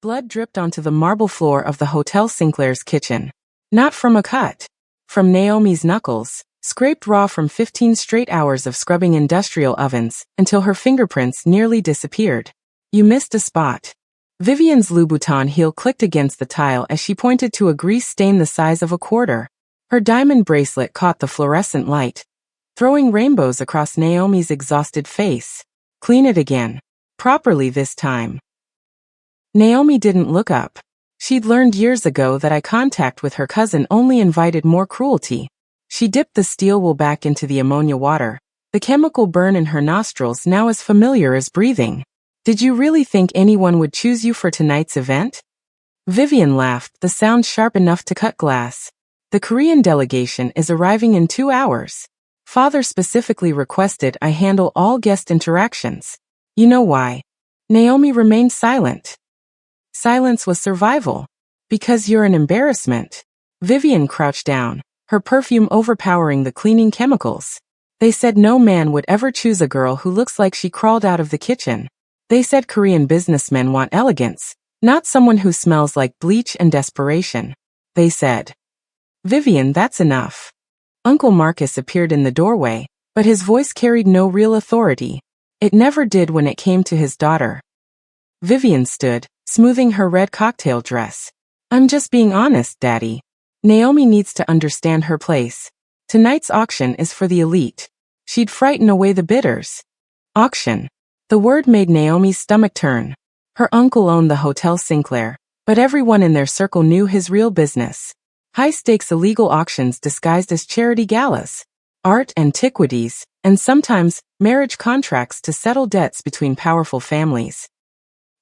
Blood dripped onto the marble floor of the Hotel Sinclair's kitchen. Not from a cut. From Naomi's knuckles, scraped raw from 15 straight hours of scrubbing industrial ovens, until her fingerprints nearly disappeared. You missed a spot. Vivian's Louboutin heel clicked against the tile as she pointed to a grease stain the size of a quarter. Her diamond bracelet caught the fluorescent light, throwing rainbows across Naomi's exhausted face. Clean it again. Properly this time. Naomi didn't look up. She'd learned years ago that eye contact with her cousin only invited more cruelty. She dipped the steel wool back into the ammonia water, the chemical burn in her nostrils now as familiar as breathing. Did you really think anyone would choose you for tonight's event? Vivian laughed, the sound sharp enough to cut glass. The Korean delegation is arriving in 2 hours. Father specifically requested I handle all guest interactions. You know why? Naomi remained silent. Silence was survival. Because you're an embarrassment. Vivian crouched down, her perfume overpowering the cleaning chemicals. They said no man would ever choose a girl who looks like she crawled out of the kitchen. They said Korean businessmen want elegance, not someone who smells like bleach and desperation. They said. Vivian, that's enough. Uncle Marcus appeared in the doorway, but his voice carried no real authority. It never did when it came to his daughter. Vivian stood, smoothing her red cocktail dress. I'm just being honest, Daddy. Naomi needs to understand her place. Tonight's auction is for the elite. She'd frighten away the bidders. Auction. The word made Naomi's stomach turn. Her uncle owned the Hotel Sinclair, but everyone in their circle knew his real business. High-stakes illegal auctions disguised as charity galas, art, antiquities, and sometimes marriage contracts to settle debts between powerful families.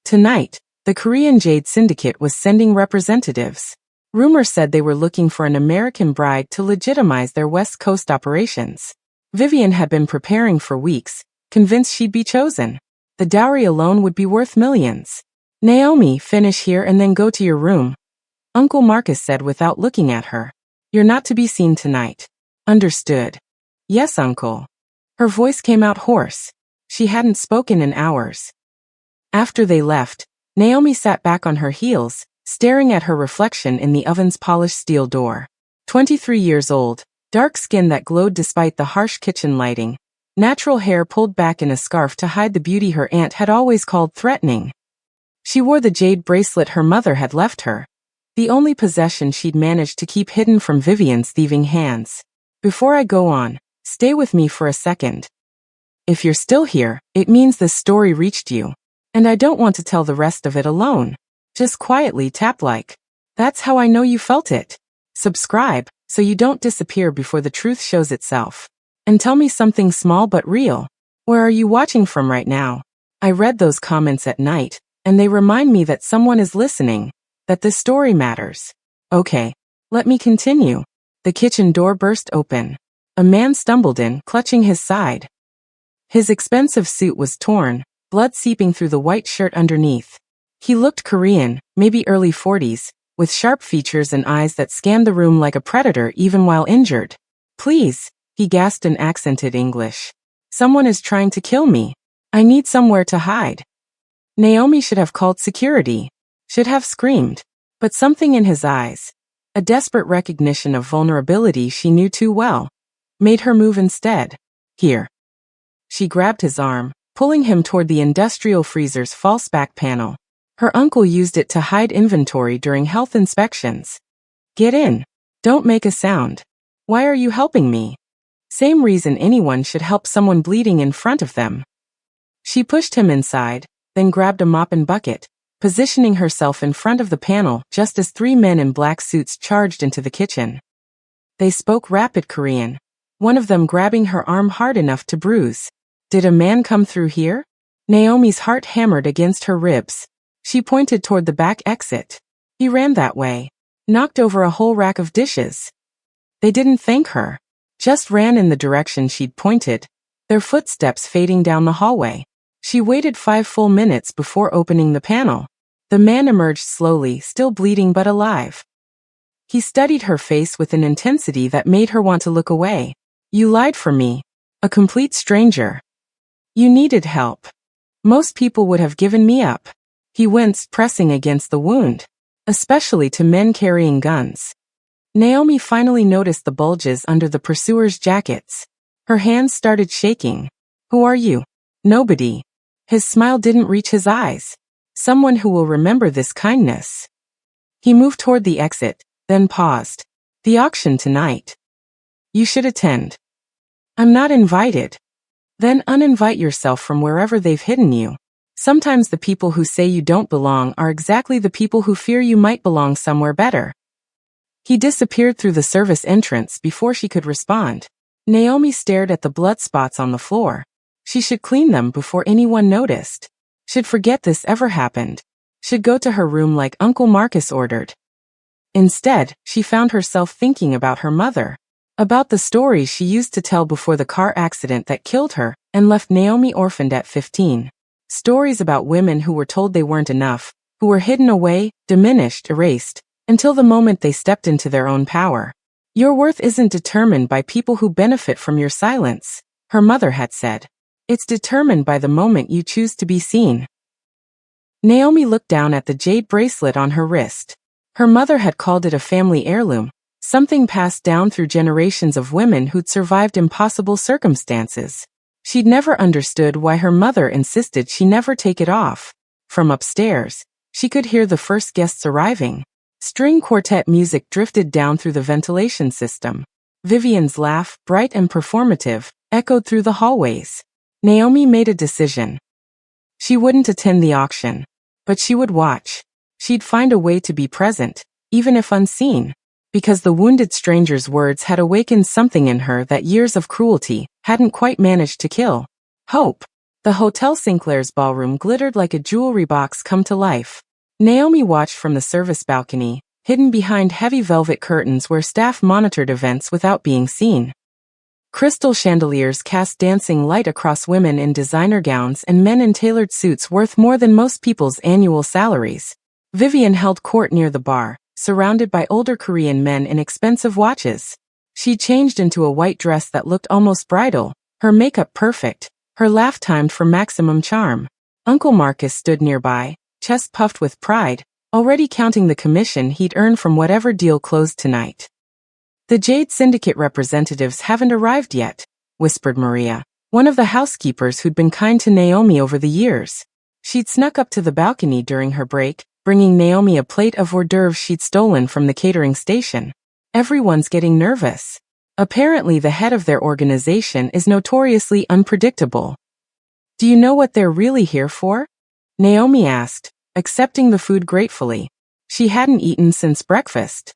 Tonight, the Korean Jade Syndicate was sending representatives. Rumors said they were looking for an American bride to legitimize their West Coast operations. Vivian had been preparing for weeks, convinced she'd be chosen. The dowry alone would be worth millions. Naomi, finish here and then go to your room. Uncle Marcus said without looking at her. You're not to be seen tonight. Understood. Yes, Uncle. Her voice came out hoarse. She hadn't spoken in hours. After they left, Naomi sat back on her heels, staring at her reflection in the oven's polished steel door. 23 years old, dark skin that glowed despite the harsh kitchen lighting. Natural hair pulled back in a scarf to hide the beauty her aunt had always called threatening. She wore the jade bracelet her mother had left her, the only possession she'd managed to keep hidden from Vivian's thieving hands. Before I go on, stay with me for a second. If you're still here, it means this story reached you. And I don't want to tell the rest of it alone. Just quietly tap like. That's how I know you felt it. Subscribe, so you don't disappear before the truth shows itself. And tell me something small but real. Where are you watching from right now? I read those comments at night, and they remind me that someone is listening, that this story matters. Okay, let me continue. The kitchen door burst open. A man stumbled in, clutching his side. His expensive suit was torn, blood seeping through the white shirt underneath. He looked Korean, maybe early 40s, with sharp features and eyes that scanned the room like a predator even while injured. Please, he gasped in accented English. Someone is trying to kill me. I need somewhere to hide. Naomi should have called security. Should have screamed. But something in his eyes, a desperate recognition of vulnerability she knew too well, made her move instead. Here. She grabbed his arm, pulling him toward the industrial freezer's false back panel. Her uncle used it to hide inventory during health inspections. Get in. Don't make a sound. Why are you helping me? Same reason anyone should help someone bleeding in front of them. She pushed him inside, then grabbed a mop and bucket, positioning herself in front of the panel just as 3 men in black suits charged into the kitchen. They spoke rapid Korean, one of them grabbing her arm hard enough to bruise. Did a man come through here? Naomi's heart hammered against her ribs. She pointed toward the back exit. He ran that way, knocked over a whole rack of dishes. They didn't thank her, just ran in the direction she'd pointed, their footsteps fading down the hallway. She waited 5 full minutes before opening the panel. The man emerged slowly, still bleeding but alive. He studied her face with an intensity that made her want to look away. You lied for me. A complete stranger. You needed help. Most people would have given me up. He winced, pressing against the wound. Especially to men carrying guns. Naomi finally noticed the bulges under the pursuers' jackets. Her hands started shaking. Who are you? Nobody. His smile didn't reach his eyes. Someone who will remember this kindness. He moved toward the exit, then paused. The auction tonight. You should attend. I'm not invited. Then uninvite yourself from wherever they've hidden you. Sometimes the people who say you don't belong are exactly the people who fear you might belong somewhere better. He disappeared through the service entrance before she could respond. Naomi stared at the blood spots on the floor. She should clean them before anyone noticed. Should forget this ever happened. Should go to her room like Uncle Marcus ordered. Instead, she found herself thinking about her mother. About the stories she used to tell before the car accident that killed her and left Naomi orphaned at 15. Stories about women who were told they weren't enough, who were hidden away, diminished, erased, until the moment they stepped into their own power. Your worth isn't determined by people who benefit from your silence, her mother had said. It's determined by the moment you choose to be seen. Naomi looked down at the jade bracelet on her wrist. Her mother had called it a family heirloom, something passed down through generations of women who'd survived impossible circumstances. She'd never understood why her mother insisted she never take it off. From upstairs, she could hear the first guests arriving. String quartet music drifted down through the ventilation system. Vivian's laugh, bright and performative, echoed through the hallways. Naomi made a decision. She wouldn't attend the auction, but she would watch. She'd find a way to be present, even if unseen. Because the wounded stranger's words had awakened something in her that years of cruelty hadn't quite managed to kill. Hope. The Hotel Sinclair's ballroom glittered like a jewelry box come to life. Naomi watched from the service balcony, hidden behind heavy velvet curtains where staff monitored events without being seen. Crystal chandeliers cast dancing light across women in designer gowns and men in tailored suits worth more than most people's annual salaries. Vivian held court near the bar, surrounded by older Korean men in expensive watches. She changed into a white dress that looked almost bridal, her makeup perfect, her laugh timed for maximum charm. Uncle Marcus stood nearby, chest puffed with pride, already counting the commission he'd earned from whatever deal closed tonight. The Jade Syndicate representatives haven't arrived yet, whispered Maria, one of the housekeepers who'd been kind to Naomi over the years. She'd snuck up to the balcony during her break, bringing Naomi a plate of hors d'oeuvres she'd stolen from the catering station. Everyone's getting nervous. Apparently the head of their organization is notoriously unpredictable. Do you know what they're really here for? Naomi asked, accepting the food gratefully. She hadn't eaten since breakfast.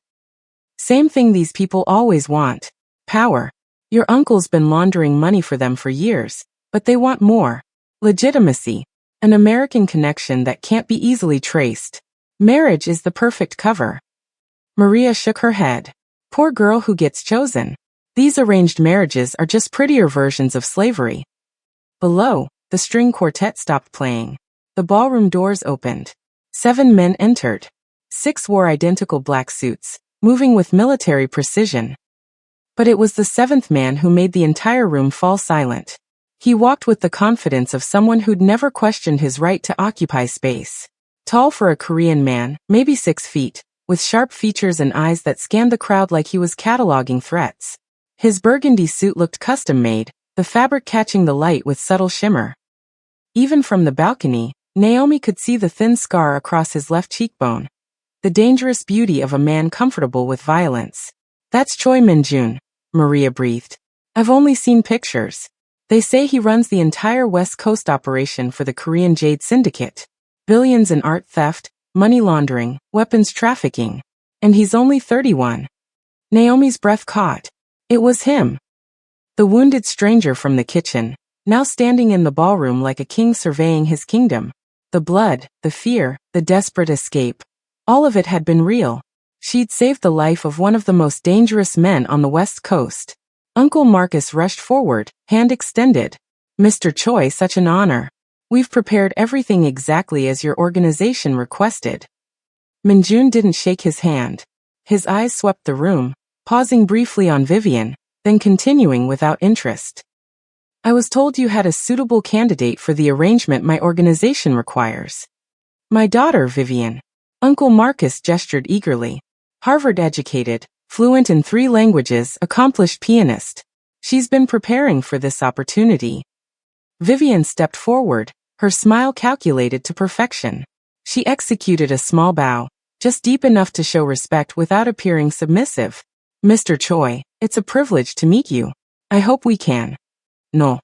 Same thing these people always want. Power. Your uncle's been laundering money for them for years, but they want more. Legitimacy. An American connection that can't be easily traced. Marriage is the perfect cover. Maria shook her head. Poor girl who gets chosen. These arranged marriages are just prettier versions of slavery. Below, the string quartet stopped playing. The ballroom doors opened. 7 men entered. 6 wore identical black suits, moving with military precision. But it was the 7th man who made the entire room fall silent. He walked with the confidence of someone who'd never questioned his right to occupy space. Tall for a Korean man, maybe 6 feet, with sharp features and eyes that scanned the crowd like he was cataloging threats. His burgundy suit looked custom-made, the fabric catching the light with subtle shimmer. Even from the balcony, Naomi could see the thin scar across his left cheekbone. The dangerous beauty of a man comfortable with violence. That's Choi Min-jun, Maria breathed. I've only seen pictures. They say he runs the entire West Coast operation for the Korean Jade Syndicate. Billions in art theft, money laundering, weapons trafficking. And he's only 31. Naomi's breath caught. It was him. The wounded stranger from the kitchen, now standing in the ballroom like a king surveying his kingdom. The blood, the fear, the desperate escape. All of it had been real. She'd saved the life of one of the most dangerous men on the West Coast. Uncle Marcus rushed forward, hand extended. Mr. Choi, such an honor. We've prepared everything exactly as your organization requested. Min-jun didn't shake his hand. His eyes swept the room, pausing briefly on Vivian, then continuing without interest. I was told you had a suitable candidate for the arrangement my organization requires. My daughter, Vivian. Uncle Marcus gestured eagerly. Harvard-educated, fluent in 3 languages, accomplished pianist. She's been preparing for this opportunity. Vivian stepped forward, her smile calculated to perfection. She executed a small bow, just deep enough to show respect without appearing submissive. Mr. Choi, it's a privilege to meet you. I hope we can. No.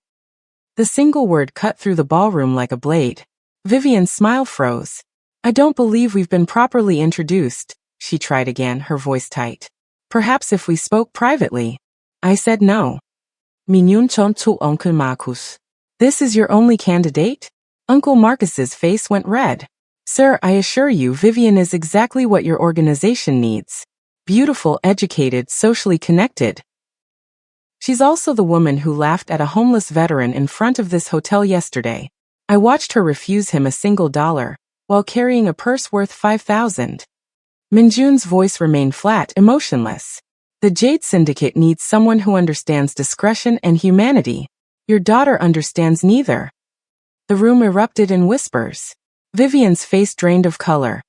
The single word cut through the ballroom like a blade. Vivian's smile froze. I don't believe we've been properly introduced, she tried again, her voice tight. Perhaps if we spoke privately. I said no. Minyun chon to Uncle Marcus. This is your only candidate? Uncle Marcus's face went red. Sir, I assure you Vivian is exactly what your organization needs. Beautiful, educated, socially connected. She's also the woman who laughed at a homeless veteran in front of this hotel yesterday. I watched her refuse him $1 while carrying a purse worth $5,000. Minjun's voice remained flat, emotionless. The Jade Syndicate needs someone who understands discretion and humanity. Your daughter understands neither. The room erupted in whispers. Vivian's face drained of color.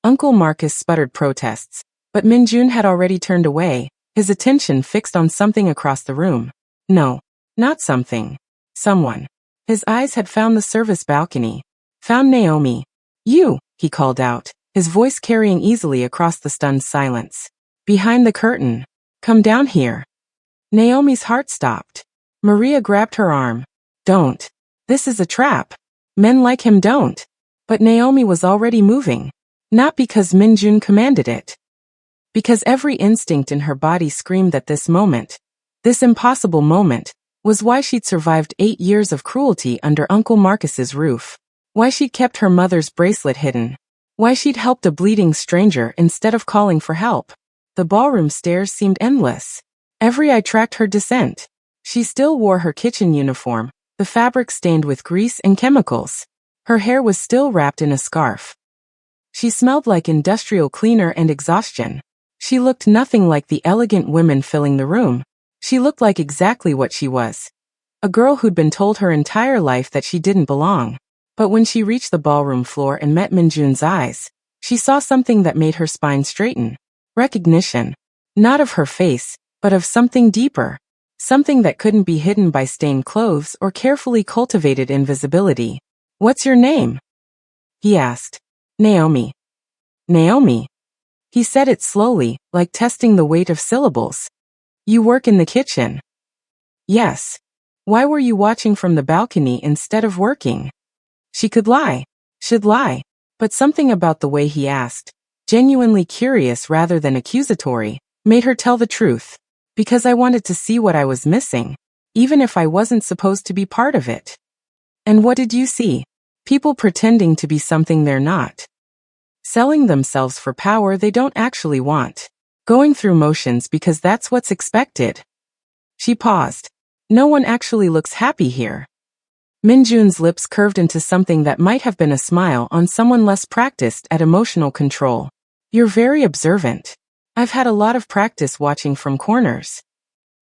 Uncle Marcus sputtered protests, but Minjun had already turned away, his attention fixed on something across the room. No, not something. Someone. His eyes had found the service balcony. Found Naomi. You, he called out, his voice carrying easily across the stunned silence. Behind the curtain. Come down here. Naomi's heart stopped. Maria grabbed her arm. Don't. This is a trap. Men like him don't. But Naomi was already moving. Not because Minjun commanded it. Because every instinct in her body screamed that this moment, this impossible moment, was why she'd survived 8 years of cruelty under Uncle Marcus's roof. Why she'd kept her mother's bracelet hidden. Why she'd helped a bleeding stranger instead of calling for help. The ballroom stairs seemed endless. Every eye tracked her descent. She still wore her kitchen uniform, the fabric stained with grease and chemicals. Her hair was still wrapped in a scarf. She smelled like industrial cleaner and exhaustion. She looked nothing like the elegant women filling the room. She looked like exactly what she was. A girl who'd been told her entire life that she didn't belong. But when she reached the ballroom floor and met Minjun's eyes, she saw something that made her spine straighten. Recognition. Not of her face, but of something deeper. Something that couldn't be hidden by stained clothes or carefully cultivated invisibility. What's your name? He asked. Naomi. Naomi. He said it slowly, like testing the weight of syllables. You work in the kitchen. Yes. Why were you watching from the balcony instead of working? She could lie. Should lie. But something about the way he asked, genuinely curious rather than accusatory, made her tell the truth. Because I wanted to see what I was missing, even if I wasn't supposed to be part of it. And what did you see? People pretending to be something they're not. Selling themselves for power they don't actually want. Going through motions because that's what's expected. She paused. No one actually looks happy here. Minjun's lips curved into something that might have been a smile on someone less practiced at emotional control. You're very observant. I've had a lot of practice watching from corners.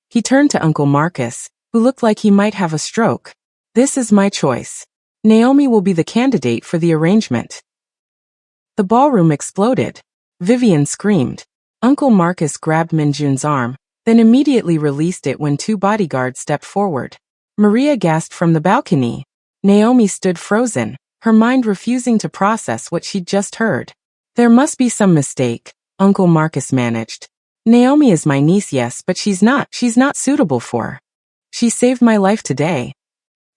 He turned to Uncle Marcus, who looked like he might have a stroke. This is my choice. Naomi will be the candidate for the arrangement. The ballroom exploded. Vivian screamed. Uncle Marcus grabbed Minjun's arm, then immediately released it when 2 bodyguards stepped forward. Maria gasped from the balcony. Naomi stood frozen, her mind refusing to process what she'd just heard. There must be some mistake, Uncle Marcus managed. Naomi is my niece, yes, but she's not suitable for. She saved my life today.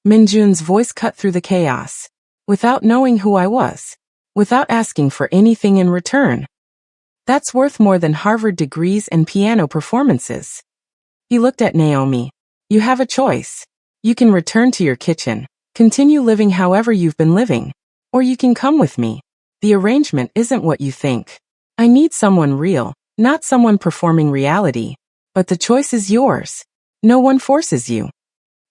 Minjun's voice cut through the chaos. Without knowing who I was. Without asking for anything in return. That's worth more than Harvard degrees and piano performances. He looked at Naomi. You have a choice. You can return to your kitchen, continue living however you've been living. Or you can come with me. The arrangement isn't what you think. I need someone real, not someone performing reality. But the choice is yours. No one forces you.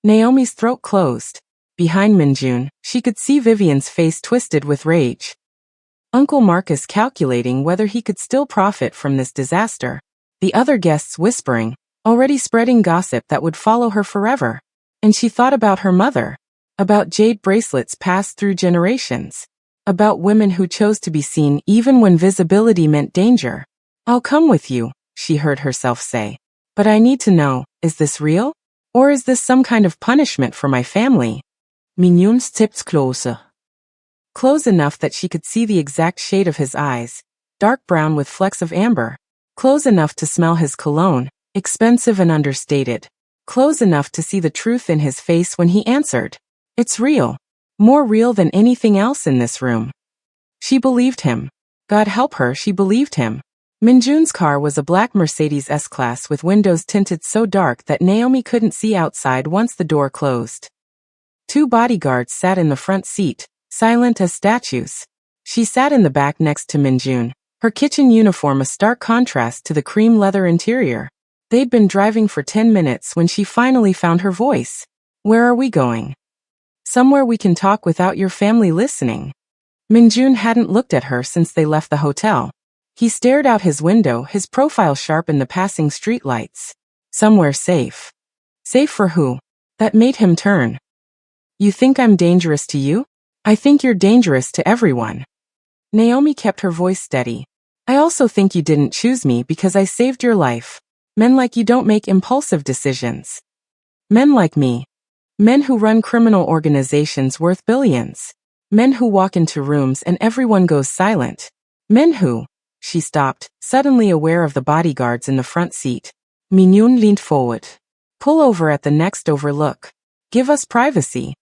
Naomi's throat closed. Behind Minjun, she could see Vivian's face twisted with rage. Uncle Marcus calculating whether he could still profit from this disaster. The other guests whispering, already spreading gossip that would follow her forever. And she thought about her mother. About jade bracelets passed through generations. About women who chose to be seen even when visibility meant danger. I'll come with you, she heard herself say. But I need to know, is this real? Or is this some kind of punishment for my family? Mignon stepped closer. Close enough that she could see the exact shade of his eyes, dark brown with flecks of amber. Close enough to smell his cologne, expensive and understated. Close enough to see the truth in his face when he answered. It's real. More real than anything else in this room. She believed him. God help her, she believed him. Minjun's car was a black Mercedes S-Class with windows tinted so dark that Naomi couldn't see outside once the door closed. 2 bodyguards sat in the front seat, silent as statues. She sat in the back next to Minjun, her kitchen uniform a stark contrast to the cream leather interior. They'd been driving for 10 minutes when she finally found her voice. Where are we going? Somewhere we can talk without your family listening. Minjun hadn't looked at her since they left the hotel. He stared out his window, his profile sharp in the passing streetlights. Somewhere safe. Safe for who? That made him turn. You think I'm dangerous to you? I think you're dangerous to everyone. Naomi kept her voice steady. I also think you didn't choose me because I saved your life. Men like you don't make impulsive decisions. Men like me. Men who run criminal organizations worth billions. Men who walk into rooms and everyone goes silent. Men who... She stopped, suddenly aware of the bodyguards in the front seat. Mignon leaned forward. Pull over at the next overlook. Give us privacy.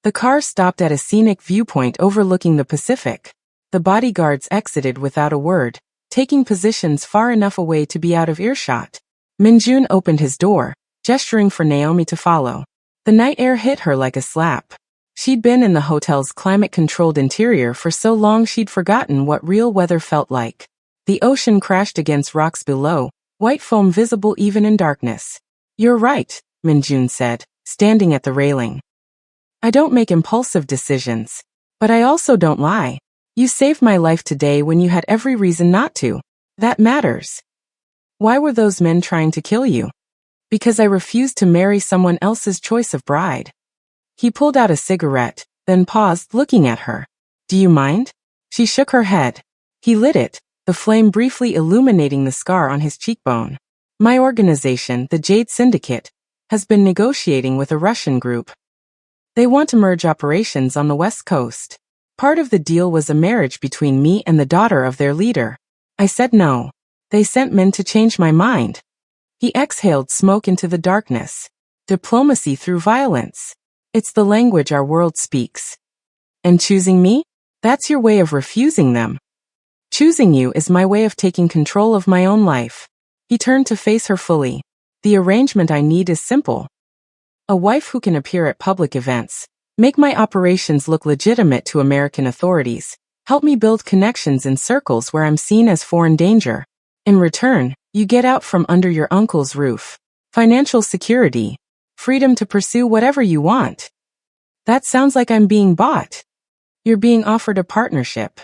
The car stopped at a scenic viewpoint overlooking the Pacific. The bodyguards exited without a word, taking positions far enough away to be out of earshot. Minjun opened his door, gesturing for Naomi to follow. The night air hit her like a slap. She'd been in the hotel's climate-controlled interior for so long she'd forgotten what real weather felt like. The ocean crashed against rocks below, white foam visible even in darkness. You're right, Minjun said, standing at the railing. I don't make impulsive decisions. But I also don't lie. You saved my life today when you had every reason not to. That matters. Why were those men trying to kill you? Because I refused to marry someone else's choice of bride. He pulled out a cigarette, then paused, looking at her. Do you mind? She shook her head. He lit it, the flame briefly illuminating the scar on his cheekbone. My organization, the Jade Syndicate, has been negotiating with a Russian group. They want to merge operations on the West Coast. Part of the deal was a marriage between me and the daughter of their leader. I said no. They sent men to change my mind. He exhaled smoke into the darkness. Diplomacy through violence. It's the language our world speaks. And choosing me? That's your way of refusing them. Choosing you is my way of taking control of my own life. He turned to face her fully. The arrangement I need is simple. A wife who can appear at public events, make my operations look legitimate to American authorities, help me build connections in circles where I'm seen as foreign danger. In return, you get out from under your uncle's roof. Financial security. Freedom to pursue whatever you want. That sounds like I'm being bought. You're being offered a partnership.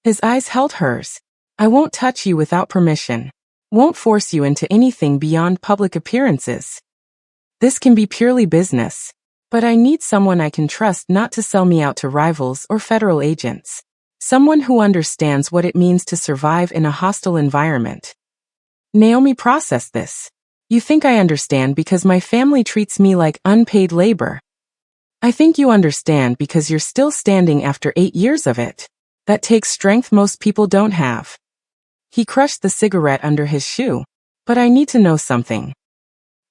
His eyes held hers. I won't touch you without permission. Won't force you into anything beyond public appearances. This can be purely business. But I need someone I can trust not to sell me out to rivals or federal agents. Someone who understands what it means to survive in a hostile environment. Naomi processed this. You think I understand because my family treats me like unpaid labor. I think you understand because you're still standing after 8 years of it. That takes strength most people don't have. He crushed the cigarette under his shoe. But I need to know something.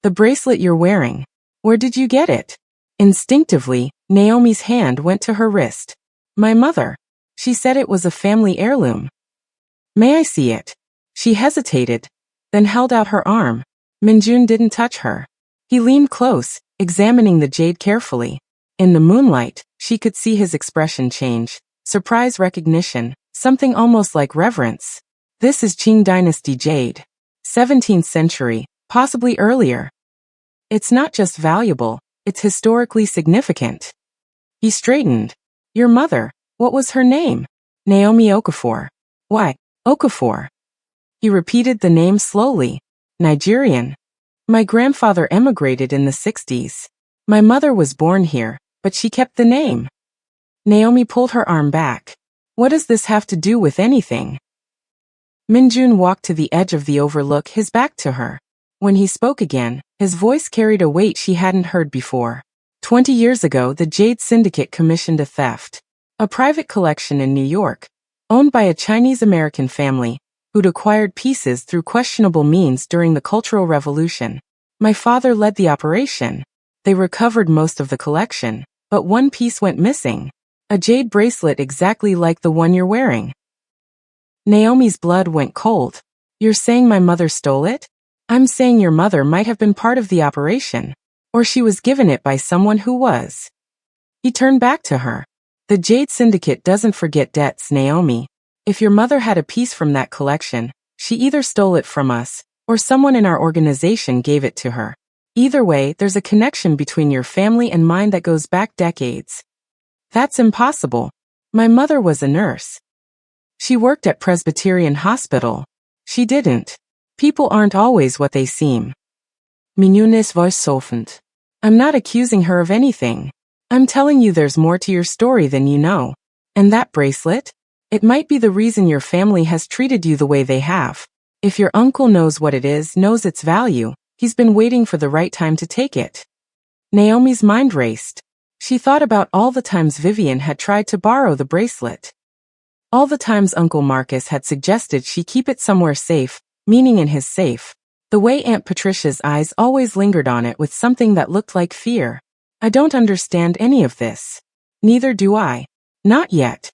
The bracelet you're wearing. Where did you get it? Instinctively, Naomi's hand went to her wrist. My mother. She said it was a family heirloom. May I see it? She hesitated, then held out her arm. Minjun didn't touch her. He leaned close, examining the jade carefully. In the moonlight, she could see his expression change. Surprise, recognition, something almost like reverence. This is Qing Dynasty jade. 17th century, possibly earlier. It's not just valuable, it's historically significant. He straightened. Your mother, what was her name? Naomi Okafor. Why, Okafor? He repeated the name slowly. Nigerian. My grandfather emigrated in the 60s. My mother was born here, but she kept the name. Naomi pulled her arm back. What does this have to do with anything? Minjun walked to the edge of the overlook, his back to her. When he spoke again, his voice carried a weight she hadn't heard before. 20 years ago, the Jade Syndicate commissioned a theft. A private collection in New York, owned by a Chinese-American family, who'd acquired pieces through questionable means during the Cultural Revolution. My father led the operation. They recovered most of the collection, but one piece went missing. A jade bracelet exactly like the one you're wearing. Naomi's blood went cold. You're saying my mother stole it? I'm saying your mother might have been part of the operation. Or she was given it by someone who was. He turned back to her. The Jade Syndicate doesn't forget debts, Naomi. If your mother had a piece from that collection, she either stole it from us, or someone in our organization gave it to her. Either way, there's a connection between your family and mine that goes back decades. That's impossible. My mother was a nurse. She worked at Presbyterian Hospital. She didn't. People aren't always what they seem. Minun's voice softened. I'm not accusing her of anything. I'm telling you there's more to your story than you know. And that bracelet? It might be the reason your family has treated you the way they have. If your uncle knows what it is, knows its value, he's been waiting for the right time to take it. Naomi's mind raced. She thought about all the times Vivian had tried to borrow the bracelet. All the times Uncle Marcus had suggested she keep it somewhere safe, meaning in his safe. The way Aunt Patricia's eyes always lingered on it with something that looked like fear. I don't understand any of this. Neither do I. Not yet.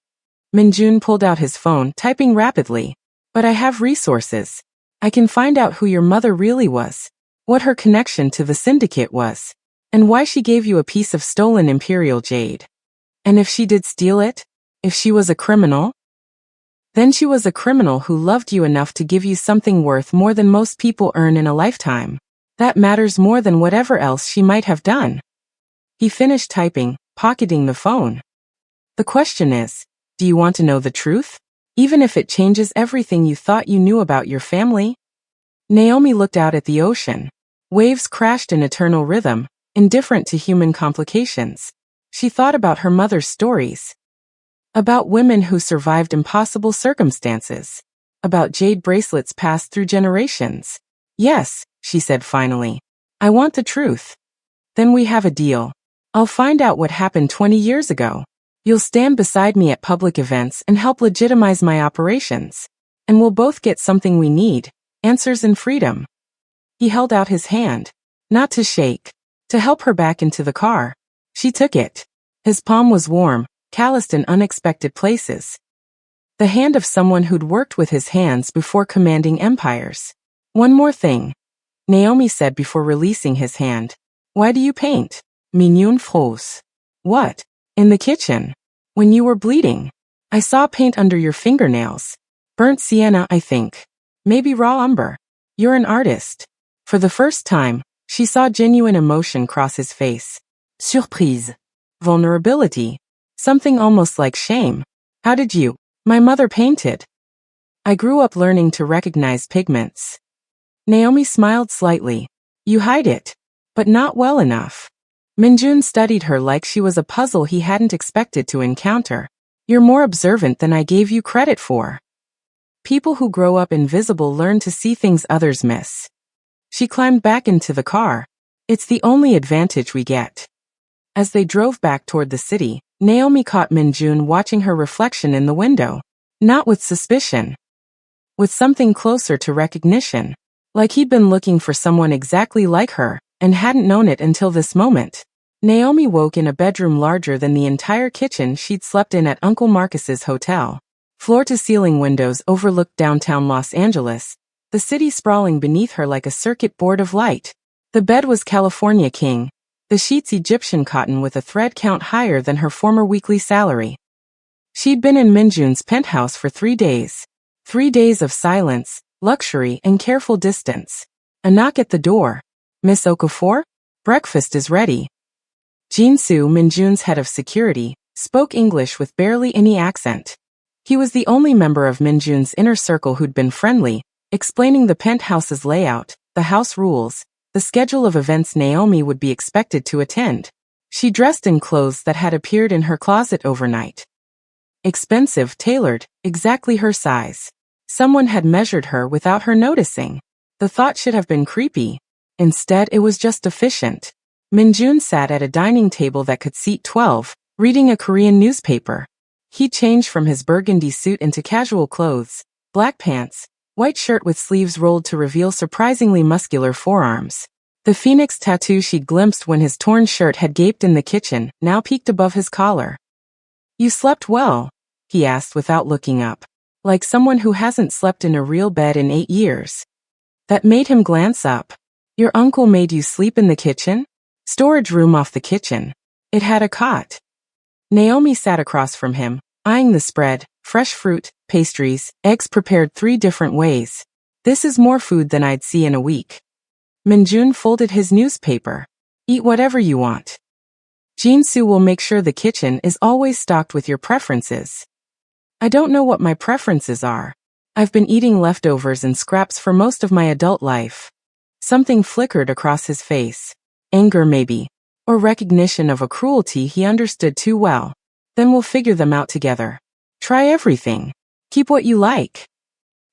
Minjun pulled out his phone, typing rapidly. But I have resources. I can find out who your mother really was, what her connection to the syndicate was, and why she gave you a piece of stolen imperial jade. And if she did steal it, if she was a criminal, then she was a criminal who loved you enough to give you something worth more than most people earn in a lifetime. That matters more than whatever else she might have done. He finished typing, pocketing the phone. The question is, do you want to know the truth? Even if it changes everything you thought you knew about your family? Naomi looked out at the ocean. Waves crashed in eternal rhythm, indifferent to human complications. She thought about her mother's stories. About women who survived impossible circumstances. About jade bracelets passed through generations. Yes, she said finally. I want the truth. Then we have a deal. I'll find out what happened 20 years ago. You'll stand beside me at public events and help legitimize my operations. And we'll both get something we need, answers and freedom. He held out his hand. Not to shake. To help her back into the car. She took it. His palm was warm, calloused in unexpected places. The hand of someone who'd worked with his hands before commanding empires. One more thing, Naomi said before releasing his hand. Why do you paint? Mignon froze. What? In the kitchen. When you were bleeding. I saw paint under your fingernails. Burnt sienna, I think. Maybe raw umber. You're an artist. For the first time, she saw genuine emotion cross his face. Surprise. Vulnerability. Something almost like shame. How did you? My mother painted. I grew up learning to recognize pigments. Naomi smiled slightly. You hide it. But not well enough. Minjun studied her like she was a puzzle he hadn't expected to encounter. You're more observant than I gave you credit for. People who grow up invisible learn to see things others miss. She climbed back into the car. It's the only advantage we get. As they drove back toward the city, Naomi caught Minjun watching her reflection in the window. Not with suspicion. With something closer to recognition. Like he'd been looking for someone exactly like her, and hadn't known it until this moment. Naomi woke in a bedroom larger than the entire kitchen she'd slept in at Uncle Marcus's hotel. Floor-to-ceiling windows overlooked downtown Los Angeles, the city sprawling beneath her like a circuit board of light. The bed was California king, the sheets Egyptian cotton with a thread count higher than her former weekly salary. She'd been in Minjun's penthouse for 3 days. 3 days of silence, luxury, and careful distance. A knock at the door. Miss Okafor? Breakfast is ready. Jin-soo, Minjun's head of security, spoke English with barely any accent. He was the only member of Minjun's inner circle who'd been friendly, explaining the penthouse's layout, the house rules, the schedule of events Naomi would be expected to attend. She dressed in clothes that had appeared in her closet overnight. Expensive, tailored, exactly her size. Someone had measured her without her noticing. The thought should have been creepy. Instead, it was just efficient. Minjun sat at a dining table that could seat 12, reading a Korean newspaper. He changed from his burgundy suit into casual clothes, black pants, white shirt with sleeves rolled to reveal surprisingly muscular forearms. The phoenix tattoo she'd glimpsed when his torn shirt had gaped in the kitchen now peeked above his collar. "You slept well?" he asked without looking up, like someone who hasn't slept in a real bed in 8 years. That made him glance up. "Your uncle made you sleep in the kitchen?" "Storage room off the kitchen. It had a cot." Naomi sat across from him, eyeing the spread, fresh fruit, pastries, eggs prepared 3 different ways. "This is more food than I'd see in a week." Minjun folded his newspaper. "Eat whatever you want. Jinsu will make sure the kitchen is always stocked with your preferences." "I don't know what my preferences are. I've been eating leftovers and scraps for most of my adult life." Something flickered across his face. Anger maybe. Or recognition of a cruelty he understood too well. "Then we'll figure them out together. Try everything. Keep what you like."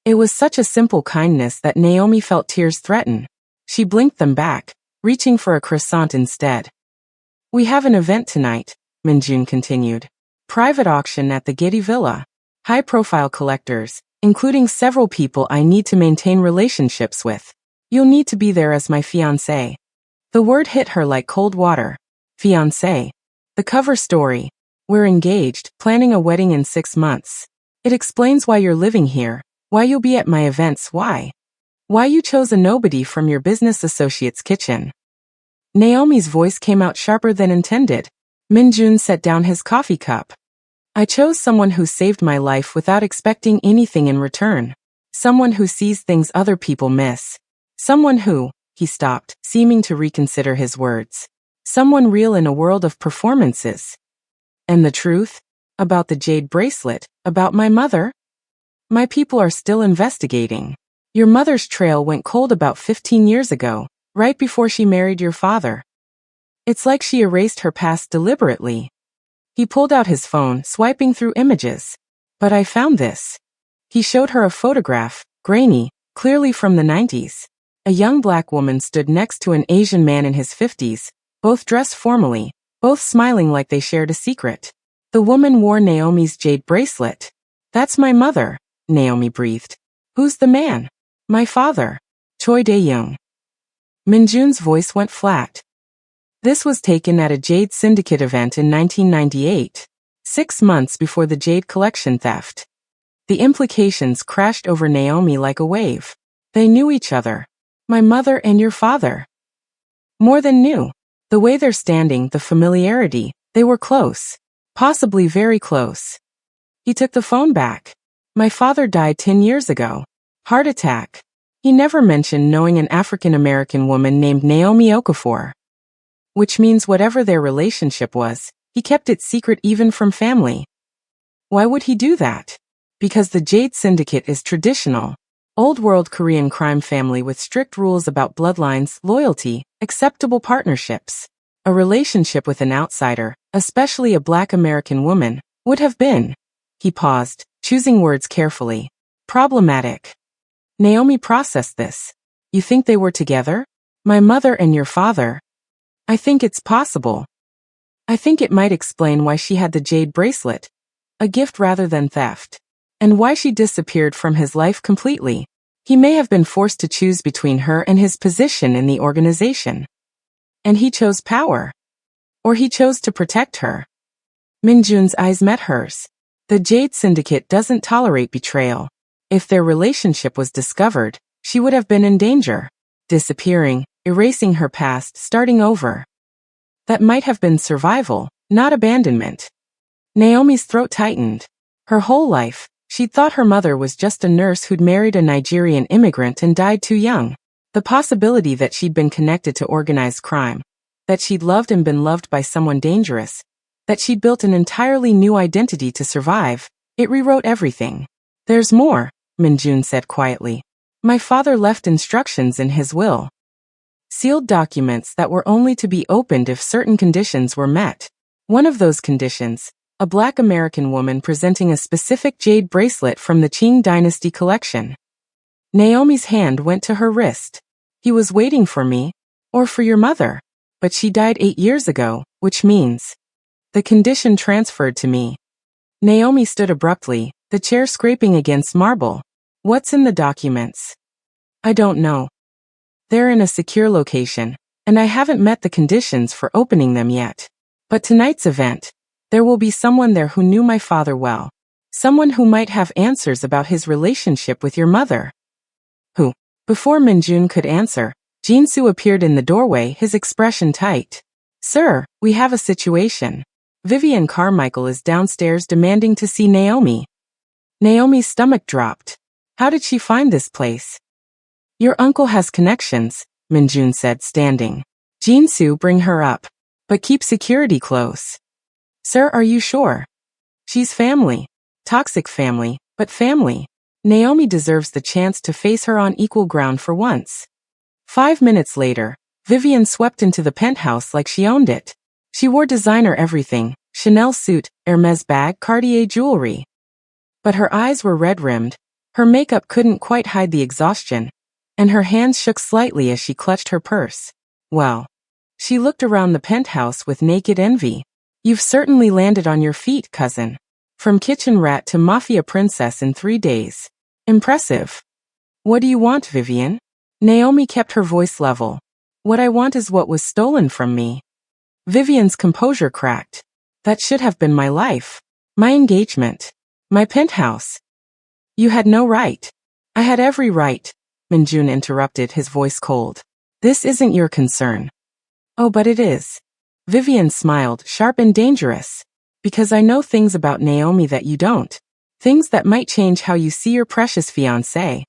It was such a simple kindness that Naomi felt tears threaten. She blinked them back, reaching for a croissant instead. "We have an event tonight," Minjun continued. "Private auction at the Getty Villa. High-profile collectors, including several people I need to maintain relationships with. You'll need to be there as my fiancé." The word hit her like cold water. Fiancé. The cover story. "We're engaged, planning a wedding in 6 months. It explains why you're living here, why you'll be at my events, why you chose a nobody from your business associate's kitchen." Naomi's voice came out sharper than intended. Minjun set down his coffee cup. "I chose someone who saved my life without expecting anything in return. Someone who sees things other people miss. Someone who," he stopped, seeming to reconsider his words. "Someone real in a world of performances." "And the truth? About the jade bracelet, about my mother?" "My people are still investigating. Your mother's trail went cold about 15 years ago, right before she married your father. It's like she erased her past deliberately." He pulled out his phone, swiping through images. "But I found this." He showed her a photograph, grainy, clearly from the 90s. A young black woman stood next to an Asian man in his 50s, both dressed formally, both smiling like they shared a secret. The woman wore Naomi's jade bracelet. "That's my mother," Naomi breathed. "Who's the man?" "My father. Choi Dae-young." Minjun's voice went flat. This was taken at a Jade Syndicate event in 1998, 6 months before the Jade collection theft. The implications crashed over Naomi like a wave. They knew each other. "My mother and your father." More than knew. The way they're standing, the familiarity, they were close. Possibly very close. He took the phone back. "My father died 10 years ago. Heart attack." He never mentioned knowing an African-American woman named Naomi Okafor. Which means whatever their relationship was, he kept it secret even from family. Why would he do that? Because the Jade Syndicate is traditional. Old-world Korean crime family with strict rules about bloodlines, loyalty, acceptable partnerships. A relationship with an outsider, especially a black American woman, would have been. He paused, choosing words carefully. Problematic. Naomi processed this. "You think they were together? My mother and your father?" "I think it's possible. I think it might explain why she had the jade bracelet, a gift rather than theft, and why she disappeared from his life completely. He may have been forced to choose between her and his position in the organization. And he chose power. Or he chose to protect her." Minjun's eyes met hers. The Jade Syndicate doesn't tolerate betrayal. If their relationship was discovered, she would have been in danger. Disappearing, erasing her past, starting over. That might have been survival, not abandonment. Naomi's throat tightened. Her whole life, she'd thought her mother was just a nurse who'd married a Nigerian immigrant and died too young. The possibility that she'd been connected to organized crime, that she'd loved and been loved by someone dangerous, that she'd built an entirely new identity to survive, it rewrote everything. "There's more," Minjun said quietly. "My father left instructions in his will. Sealed documents that were only to be opened if certain conditions were met. One of those conditions, a Black American woman presenting a specific jade bracelet from the Qing Dynasty collection. Naomi's hand went to her wrist. He was waiting for me, or for your mother, but she died 8 years ago, which means the condition transferred to me. Naomi stood abruptly, the chair scraping against marble. What's in the documents? I don't know. They're in a secure location, and I haven't met the conditions for opening them yet. But tonight's event, there will be someone there who knew my father well. Someone who might have answers about his relationship with your mother. Who? Before Minjun could answer, Jinsu appeared in the doorway, his expression tight. Sir, we have a situation. Vivian Carmichael is downstairs demanding to see Naomi. Naomi's stomach dropped. How did she find this place? Your uncle has connections, Minjun said, standing. Jinsu, bring her up. But keep security close. Sir, are you sure? She's family. Toxic family, but family. Naomi deserves the chance to face her on equal ground for once. 5 minutes later, Vivian swept into the penthouse like she owned it. She wore designer everything, Chanel suit, Hermes bag, Cartier jewelry. But her eyes were red-rimmed, her makeup couldn't quite hide the exhaustion, and her hands shook slightly as she clutched her purse. Well, she looked around the penthouse with naked envy. You've certainly landed on your feet, cousin. From kitchen rat to mafia princess in 3 days. Impressive. What do you want, Vivian? Naomi kept her voice level. What I want is what was stolen from me. Vivian's composure cracked. That should have been my life. My engagement. My penthouse. You had no right. I had every right. Minjun interrupted, his voice cold. This isn't your concern. Oh, but it is. Vivian smiled, sharp and dangerous. Because I know things about Naomi that you don't. Things that might change how you see your precious fiancé.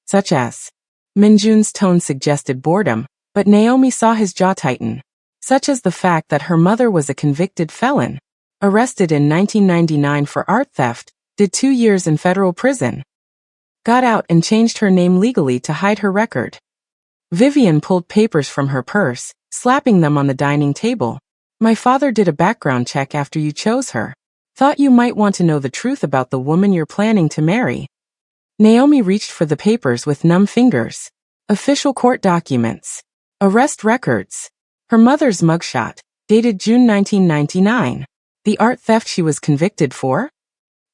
Such as. Minjun's tone suggested boredom, but Naomi saw his jaw tighten. Such as the fact that her mother was a convicted felon. Arrested in 1999 for art theft, did 2 years in federal prison. Got out and changed her name legally to hide her record. Vivian pulled papers from her purse, slapping them on the dining table. My father did a background check after you chose her. Thought you might want to know the truth about the woman you're planning to marry. Naomi reached for the papers with numb fingers. Official court documents. Arrest records. Her mother's mugshot, dated June 1999. The art theft she was convicted for?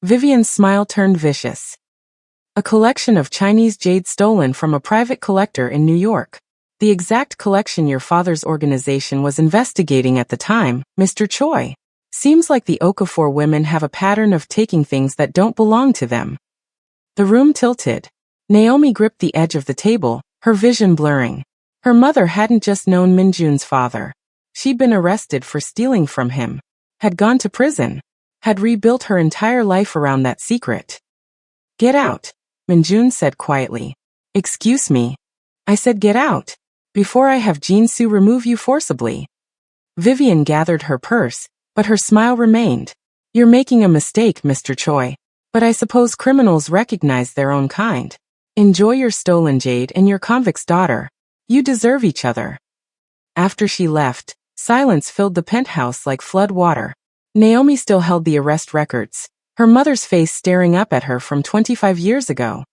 Vivian's smile turned vicious. A collection of Chinese jade stolen from a private collector in New York. The exact collection your father's organization was investigating at the time, Mr. Choi. Seems like the Okafor women have a pattern of taking things that don't belong to them. The room tilted. Naomi gripped the edge of the table, her vision blurring. Her mother hadn't just known Minjun's father. She'd been arrested for stealing from him. Had gone to prison. Had rebuilt her entire life around that secret. Get out, Minjun said quietly. Excuse me. I said get out. Before I have Jinsu remove you forcibly. Vivian gathered her purse, but her smile remained. You're making a mistake, Mr. Choi. But I suppose criminals recognize their own kind. Enjoy your stolen jade and your convict's daughter. You deserve each other. After she left, silence filled the penthouse like flood water. Naomi still held the arrest records, her mother's face staring up at her from 25 years ago.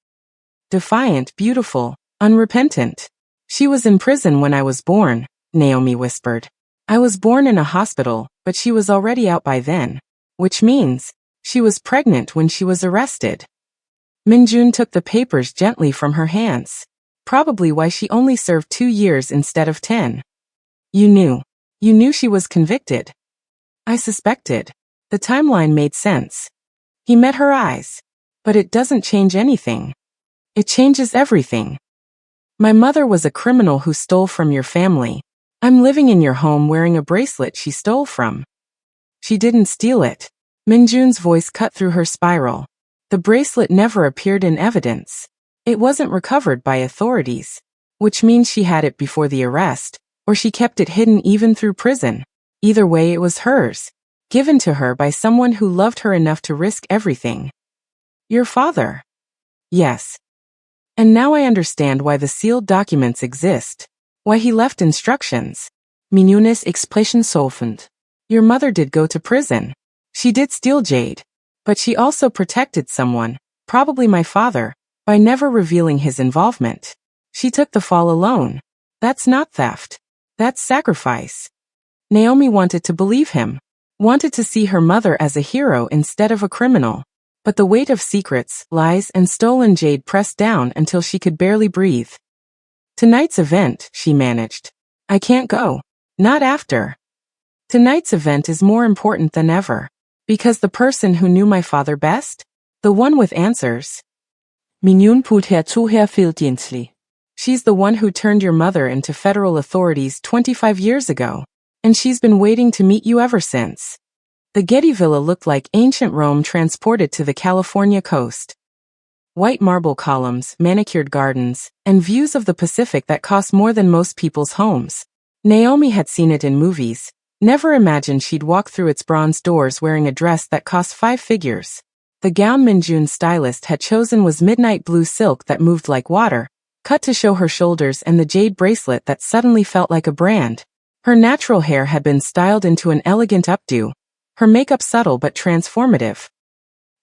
Defiant, beautiful, unrepentant. She was in prison when I was born, Naomi whispered. I was born in a hospital, but she was already out by then. Which means, she was pregnant when she was arrested. Minjun took the papers gently from her hands. Probably why she only served 2 years instead of 10. You knew. You knew she was convicted. I suspected. The timeline made sense. He met her eyes. But it doesn't change anything. It changes everything. My mother was a criminal who stole from your family. I'm living in your home wearing a bracelet she stole from. She didn't steal it. Minjun's voice cut through her spiral. The bracelet never appeared in evidence. It wasn't recovered by authorities. Which means she had it before the arrest, or she kept it hidden even through prison. Either way, it was hers. Given to her by someone who loved her enough to risk everything. Your father. Yes. And now I understand why the sealed documents exist. Why he left instructions. Minun's expression softened. Your mother did go to prison. She did steal jade. But she also protected someone, probably my father, by never revealing his involvement. She took the fall alone. That's not theft. That's sacrifice. Naomi wanted to believe him. Wanted to see her mother as a hero instead of a criminal. But the weight of secrets, lies, and stolen jade pressed down until she could barely breathe. Tonight's event, she managed. I can't go. Not after. Tonight's event is more important than ever. Because the person who knew my father best? The one with answers. Minun put her to her fildiensly. She's the one who turned your mother into federal authorities 25 years ago. And she's been waiting to meet you ever since. The Getty Villa looked like ancient Rome transported to the California coast. White marble columns, manicured gardens, and views of the Pacific that cost more than most people's homes. Naomi had seen it in movies. Never imagined she'd walk through its bronze doors wearing a dress that cost 5 figures. The gown Minjun's stylist had chosen was midnight blue silk that moved like water, cut to show her shoulders, and the jade bracelet that suddenly felt like a brand. Her natural hair had been styled into an elegant updo, her makeup subtle but transformative.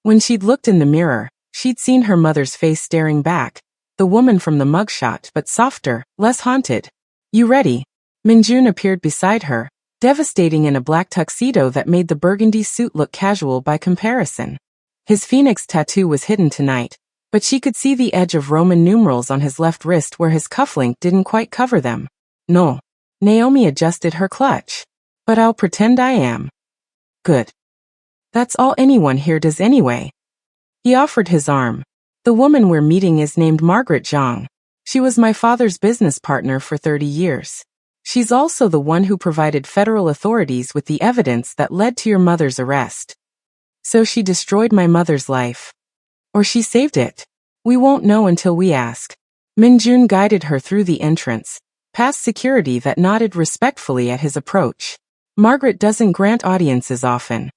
When she'd looked in the mirror, she'd seen her mother's face staring back, the woman from the mugshot, but softer, less haunted. You ready? Minjun appeared beside her, devastating in a black tuxedo that made the burgundy suit look casual by comparison. His phoenix tattoo was hidden tonight, but she could see the edge of Roman numerals on his left wrist where his cufflink didn't quite cover them. No. Naomi adjusted her clutch. But I'll pretend I am. Good. That's all anyone here does anyway. He offered his arm. The woman we're meeting is named Margaret Zhang. She was my father's business partner for 30 years. She's also the one who provided federal authorities with the evidence that led to your mother's arrest. So she destroyed my mother's life. Or she saved it. We won't know until we ask. Minjun guided her through the entrance, past security that nodded respectfully at his approach. Margaret doesn't grant audiences often.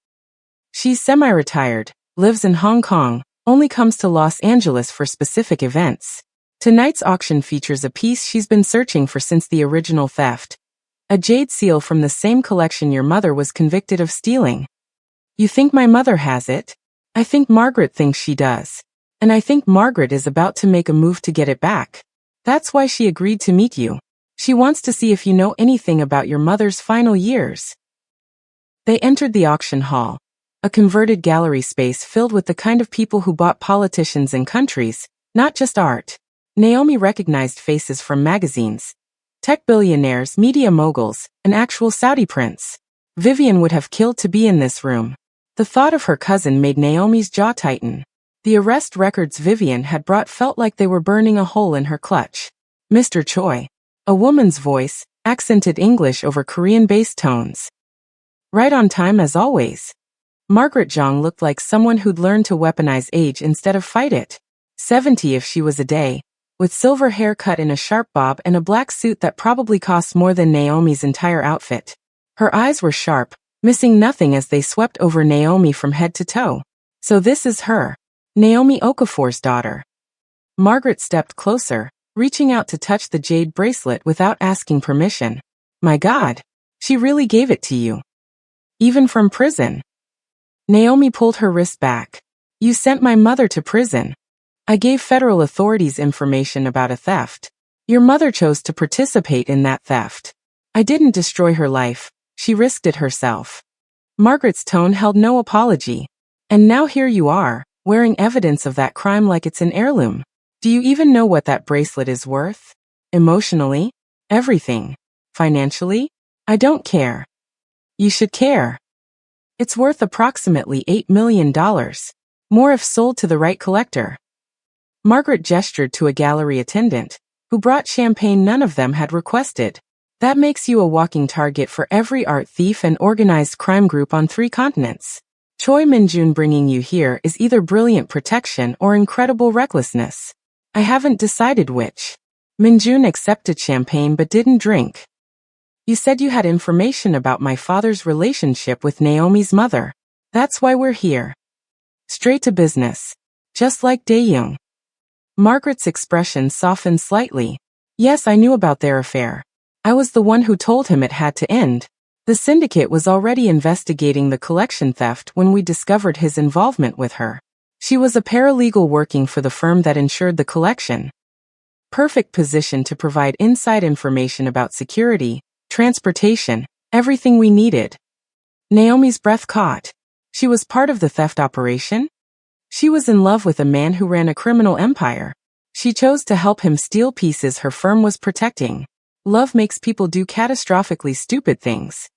She's semi-retired, lives in Hong Kong, only comes to Los Angeles for specific events. Tonight's auction features a piece she's been searching for since the original theft. A jade seal from the same collection your mother was convicted of stealing. You think my mother has it? I think Margaret thinks she does. And I think Margaret is about to make a move to get it back. That's why she agreed to meet you. She wants to see if you know anything about your mother's final years. They entered the auction hall, a converted gallery space filled with the kind of people who bought politicians and countries, not just art. Naomi recognized faces from magazines. Tech billionaires, media moguls, an actual Saudi prince. Vivian would have killed to be in this room. The thought of her cousin made Naomi's jaw tighten. The arrest records Vivian had brought felt like they were burning a hole in her clutch. Mr. Choi. A woman's voice, accented English over Korean bass tones. Right on time as always. Margaret Zhang looked like someone who'd learned to weaponize age instead of fight it. 70 if she was a day, with silver hair cut in a sharp bob and a black suit that probably cost more than Naomi's entire outfit. Her eyes were sharp, missing nothing as they swept over Naomi from head to toe. So this is her. Naomi Okafor's daughter. Margaret stepped closer, reaching out to touch the jade bracelet without asking permission. My God, she really gave it to you. Even from prison. Naomi pulled her wrist back. You sent my mother to prison. I gave federal authorities information about a theft. Your mother chose to participate in that theft. I didn't destroy her life. She risked it herself. Margaret's tone held no apology. And now here you are, wearing evidence of that crime like it's an heirloom. Do you even know what that bracelet is worth? Emotionally? Everything. Financially? I don't care. You should care. It's worth approximately $8 million. More if sold to the right collector. Margaret gestured to a gallery attendant, who brought champagne none of them had requested. That makes you a walking target for every art thief and organized crime group on 3 continents. Choi Minjun bringing you here is either brilliant protection or incredible recklessness. I haven't decided which. Minjun accepted champagne but didn't drink. You said you had information about my father's relationship with Naomi's mother. That's why we're here. Straight to business. Just like Daeyoung. Margaret's expression softened slightly. Yes, I knew about their affair. I was the one who told him it had to end. The syndicate was already investigating the collection theft when we discovered his involvement with her. She was a paralegal working for the firm that insured the collection. Perfect position to provide inside information about security, transportation, everything we needed. Naomi's breath caught. She was part of the theft operation? She was in love with a man who ran a criminal empire. She chose to help him steal pieces her firm was protecting. Love makes people do catastrophically stupid things.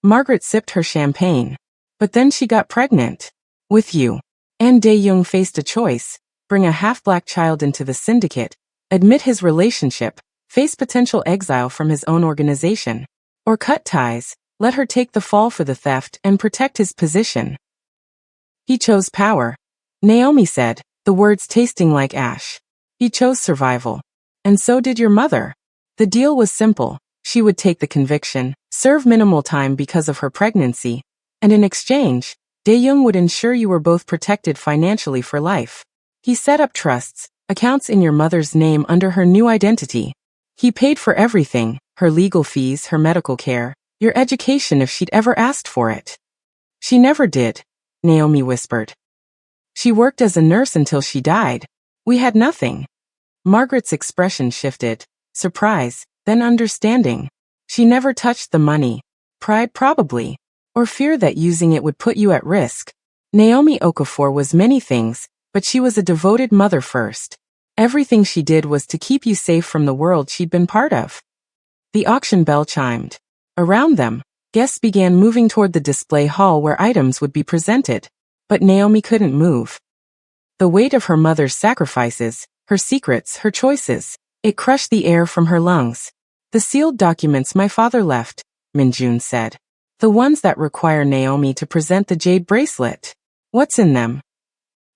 Margaret sipped her champagne. But then she got pregnant. With you. And Dae-young faced a choice: bring a half-black child into the syndicate, admit his relationship, face potential exile from his own organization, or cut ties, let her take the fall for the theft and protect his position. He chose power, Naomi said, the words tasting like ash. He chose survival. And so did your mother. The deal was simple. She would take the conviction, serve minimal time because of her pregnancy, and in exchange, Dae-young would ensure you were both protected financially for life. He set up trusts, accounts in your mother's name under her new identity. He paid for everything, her legal fees, her medical care, your education if she'd ever asked for it. She never did, Naomi whispered. She worked as a nurse until she died. We had nothing. Margaret's expression shifted, surprise, then understanding. She never touched the money. Pride probably. Or fear that using it would put you at risk. Naomi Okafor was many things, but she was a devoted mother first. Everything she did was to keep you safe from the world she'd been part of. The auction bell chimed. Around them, guests began moving toward the display hall where items would be presented. But Naomi couldn't move. The weight of her mother's sacrifices, her secrets, her choices, it crushed the air from her lungs. The sealed documents my father left, Minjun said. The ones that require Naomi to present the jade bracelet. What's in them?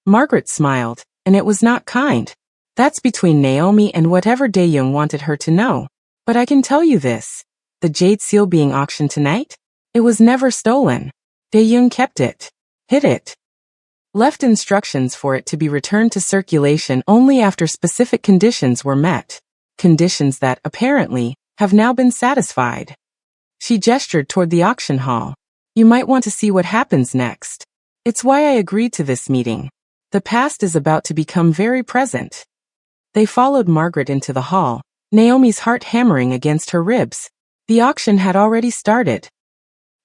Margaret smiled, and it was not kind. That's between Naomi and whatever Dae-young wanted her to know. But I can tell you this. The jade seal being auctioned tonight? It was never stolen. Dae-young kept it. Hid it. Left instructions for it to be returned to circulation only after specific conditions were met. Conditions that, apparently, have now been satisfied. She gestured toward the auction hall. You might want to see what happens next. It's why I agreed to this meeting. The past is about to become very present. They followed Margaret into the hall, Naomi's heart hammering against her ribs. The auction had already started.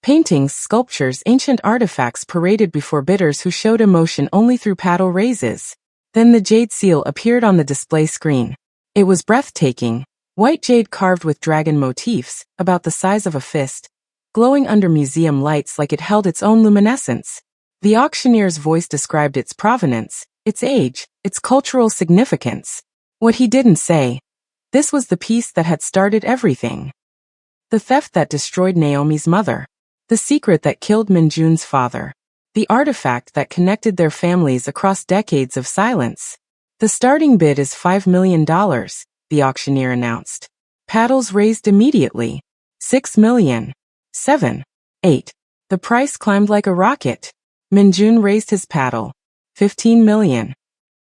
Paintings, sculptures, ancient artifacts paraded before bidders who showed emotion only through paddle raises. Then the jade seal appeared on the display screen. It was breathtaking. White jade carved with dragon motifs, about the size of a fist, glowing under museum lights like it held its own luminescence. The auctioneer's voice described its provenance, its age, its cultural significance. What he didn't say. This was the piece that had started everything. The theft that destroyed Naomi's mother. The secret that killed Minjun's father. The artifact that connected their families across decades of silence. The starting bid is $5 million. The auctioneer announced. Paddles raised immediately. 6 million. 7. 8. The price climbed like a rocket. Minjun raised his paddle. 15 million.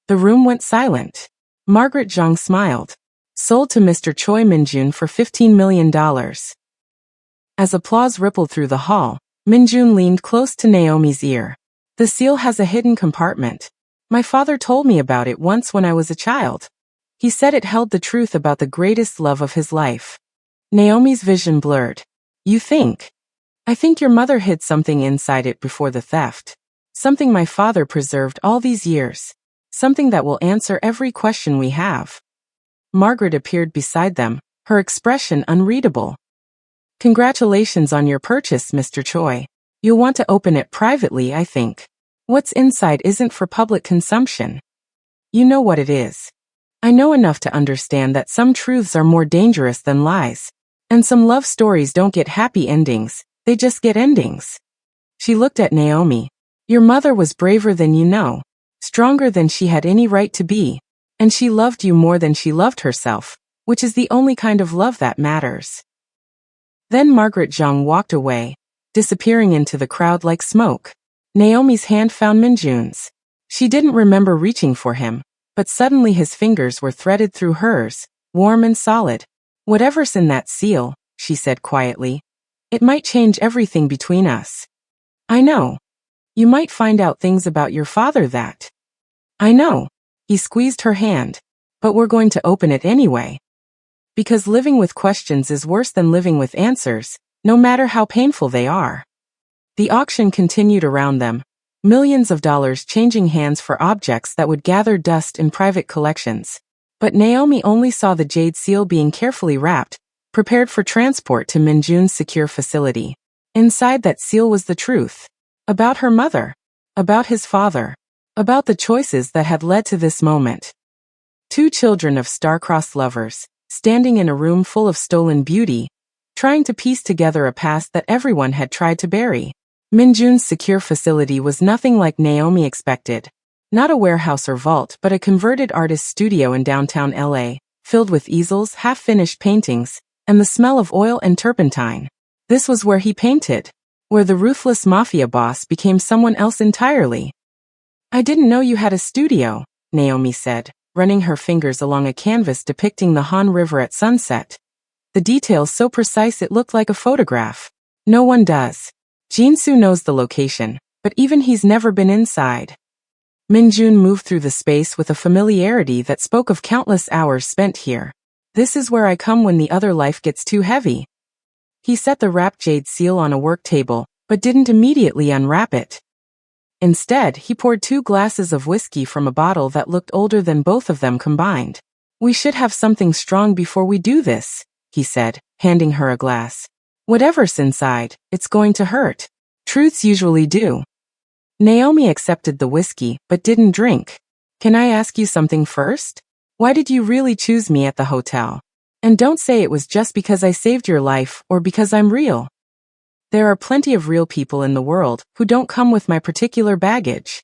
The room went silent. Margaret Zhang smiled. Sold to Mr. Choi Minjun for $15 million. As applause rippled through the hall, Minjun leaned close to Naomi's ear. The seal has a hidden compartment. My father told me about it once when I was a child. He said it held the truth about the greatest love of his life. Naomi's vision blurred. You think? I think your mother hid something inside it before the theft. Something my father preserved all these years. Something that will answer every question we have. Margaret appeared beside them, her expression unreadable. Congratulations on your purchase, Mr. Choi. You'll want to open it privately, I think. What's inside isn't for public consumption. You know what it is. I know enough to understand that some truths are more dangerous than lies. And some love stories don't get happy endings, they just get endings. She looked at Naomi. Your mother was braver than you know, stronger than she had any right to be. And she loved you more than she loved herself, which is the only kind of love that matters. Then Margaret Zhang walked away, disappearing into the crowd like smoke. Naomi's hand found Minjun's. She didn't remember reaching for him, but suddenly his fingers were threaded through hers, warm and solid. Whatever's in that seal, she said quietly. It might change everything between us. I know. You might find out things about your father that. I know. He squeezed her hand. But we're going to open it anyway. Because living with questions is worse than living with answers, no matter how painful they are. The auction continued around them, millions of dollars changing hands for objects that would gather dust in private collections. But Naomi only saw the jade seal being carefully wrapped, prepared for transport to Minjun's secure facility. Inside that seal was the truth. About her mother. About his father. About the choices that had led to this moment. Two children of star-crossed lovers, standing in a room full of stolen beauty, trying to piece together a past that everyone had tried to bury. Minjun's secure facility was nothing like Naomi expected. Not a warehouse or vault, but a converted artist's studio in downtown LA, filled with easels, half-finished paintings, and the smell of oil and turpentine. This was where he painted, where the ruthless Mafia boss became someone else entirely. I didn't know you had a studio, Naomi said, running her fingers along a canvas depicting the Han River at sunset. The details so precise it looked like a photograph. No one does. Jinsu knows the location, but even he's never been inside. Minjun moved through the space with a familiarity that spoke of countless hours spent here. This is where I come when the other life gets too heavy. He set the wrapped jade seal on a work table, but didn't immediately unwrap it. Instead, he poured 2 glasses of whiskey from a bottle that looked older than both of them combined. We should have something strong before we do this, he said, handing her a glass. Whatever's inside, it's going to hurt. Truths usually do. Naomi accepted the whiskey, but didn't drink. Can I ask you something first? Why did you really choose me at the hotel? And don't say it was just because I saved your life or because I'm real. There are plenty of real people in the world who don't come with my particular baggage.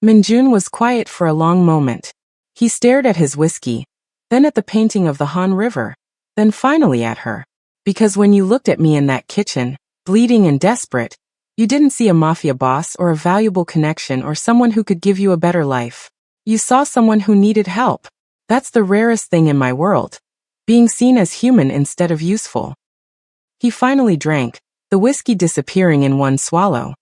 Minjun was quiet for a long moment. He stared at his whiskey, then at the painting of the Han River, then finally at her. Because when you looked at me in that kitchen, bleeding and desperate, you didn't see a mafia boss or a valuable connection or someone who could give you a better life. You saw someone who needed help. That's the rarest thing in my world. Being seen as human instead of useful. He finally drank, the whiskey disappearing in one swallow.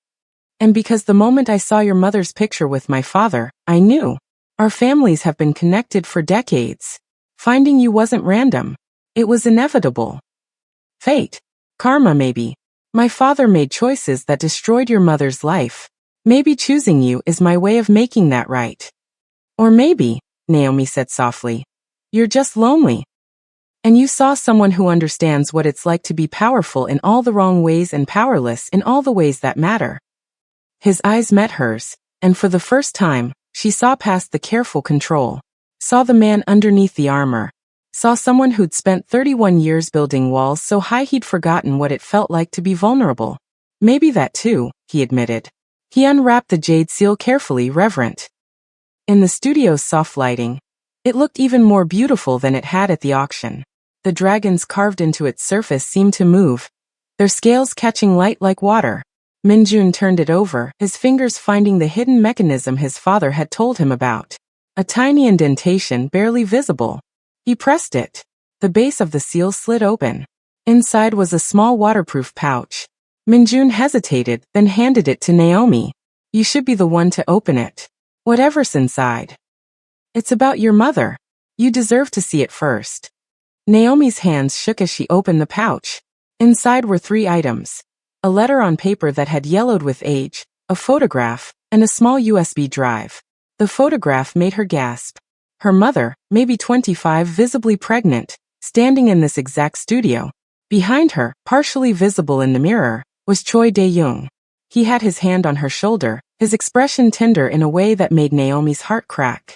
And because the moment I saw your mother's picture with my father, I knew. Our families have been connected for decades. Finding you wasn't random. It was inevitable. Fate. Karma maybe. My father made choices that destroyed your mother's life. Maybe choosing you is my way of making that right. Or maybe, Naomi said softly, you're just lonely. And you saw someone who understands what it's like to be powerful in all the wrong ways and powerless in all the ways that matter. His eyes met hers, and for the first time, she saw past the careful control. Saw the man underneath the armor. Saw someone who'd spent 31 years building walls so high he'd forgotten what it felt like to be vulnerable. Maybe that too, he admitted. He unwrapped the jade seal carefully, reverent. In the studio's soft lighting, it looked even more beautiful than it had at the auction. The dragons carved into its surface seemed to move, their scales catching light like water. Minjun turned it over, his fingers finding the hidden mechanism his father had told him about. A tiny indentation barely visible. He pressed it. The base of the seal slid open. Inside was a small waterproof pouch. Minjun hesitated, then handed it to Naomi. You should be the one to open it. Whatever's inside. It's about your mother. You deserve to see it first. Naomi's hands shook as she opened the pouch. Inside were 3 items. A letter on paper that had yellowed with age, a photograph, and a small USB drive. The photograph made her gasp. Her mother, maybe 25, visibly pregnant, standing in this exact studio. Behind her, partially visible in the mirror, was Choi Dae-young. He had his hand on her shoulder, his expression tender in a way that made Naomi's heart crack.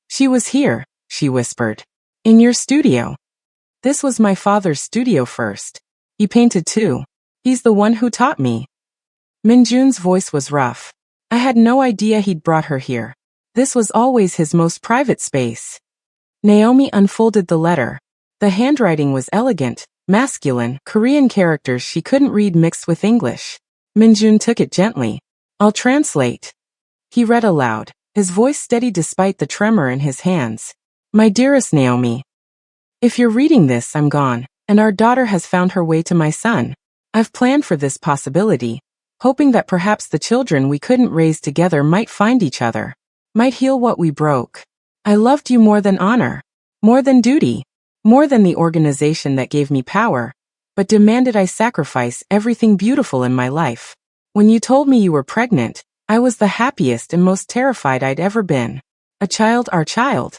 She was here, she whispered. In your studio. This was my father's studio first. He painted too. He's the one who taught me. Minjun's voice was rough. I had no idea he'd brought her here. This was always his most private space. Naomi unfolded the letter. The handwriting was elegant, masculine, Korean characters she couldn't read mixed with English. Minjun took it gently. I'll translate. He read aloud, his voice steady despite the tremor in his hands. My dearest Naomi. If you're reading this, I'm gone, and our daughter has found her way to my son. I've planned for this possibility, hoping that perhaps the children we couldn't raise together might find each other, might heal what we broke. I loved you more than honor, more than duty, more than the organization that gave me power, but demanded I sacrifice everything beautiful in my life. When you told me you were pregnant, I was the happiest and most terrified I'd ever been. A child, our child.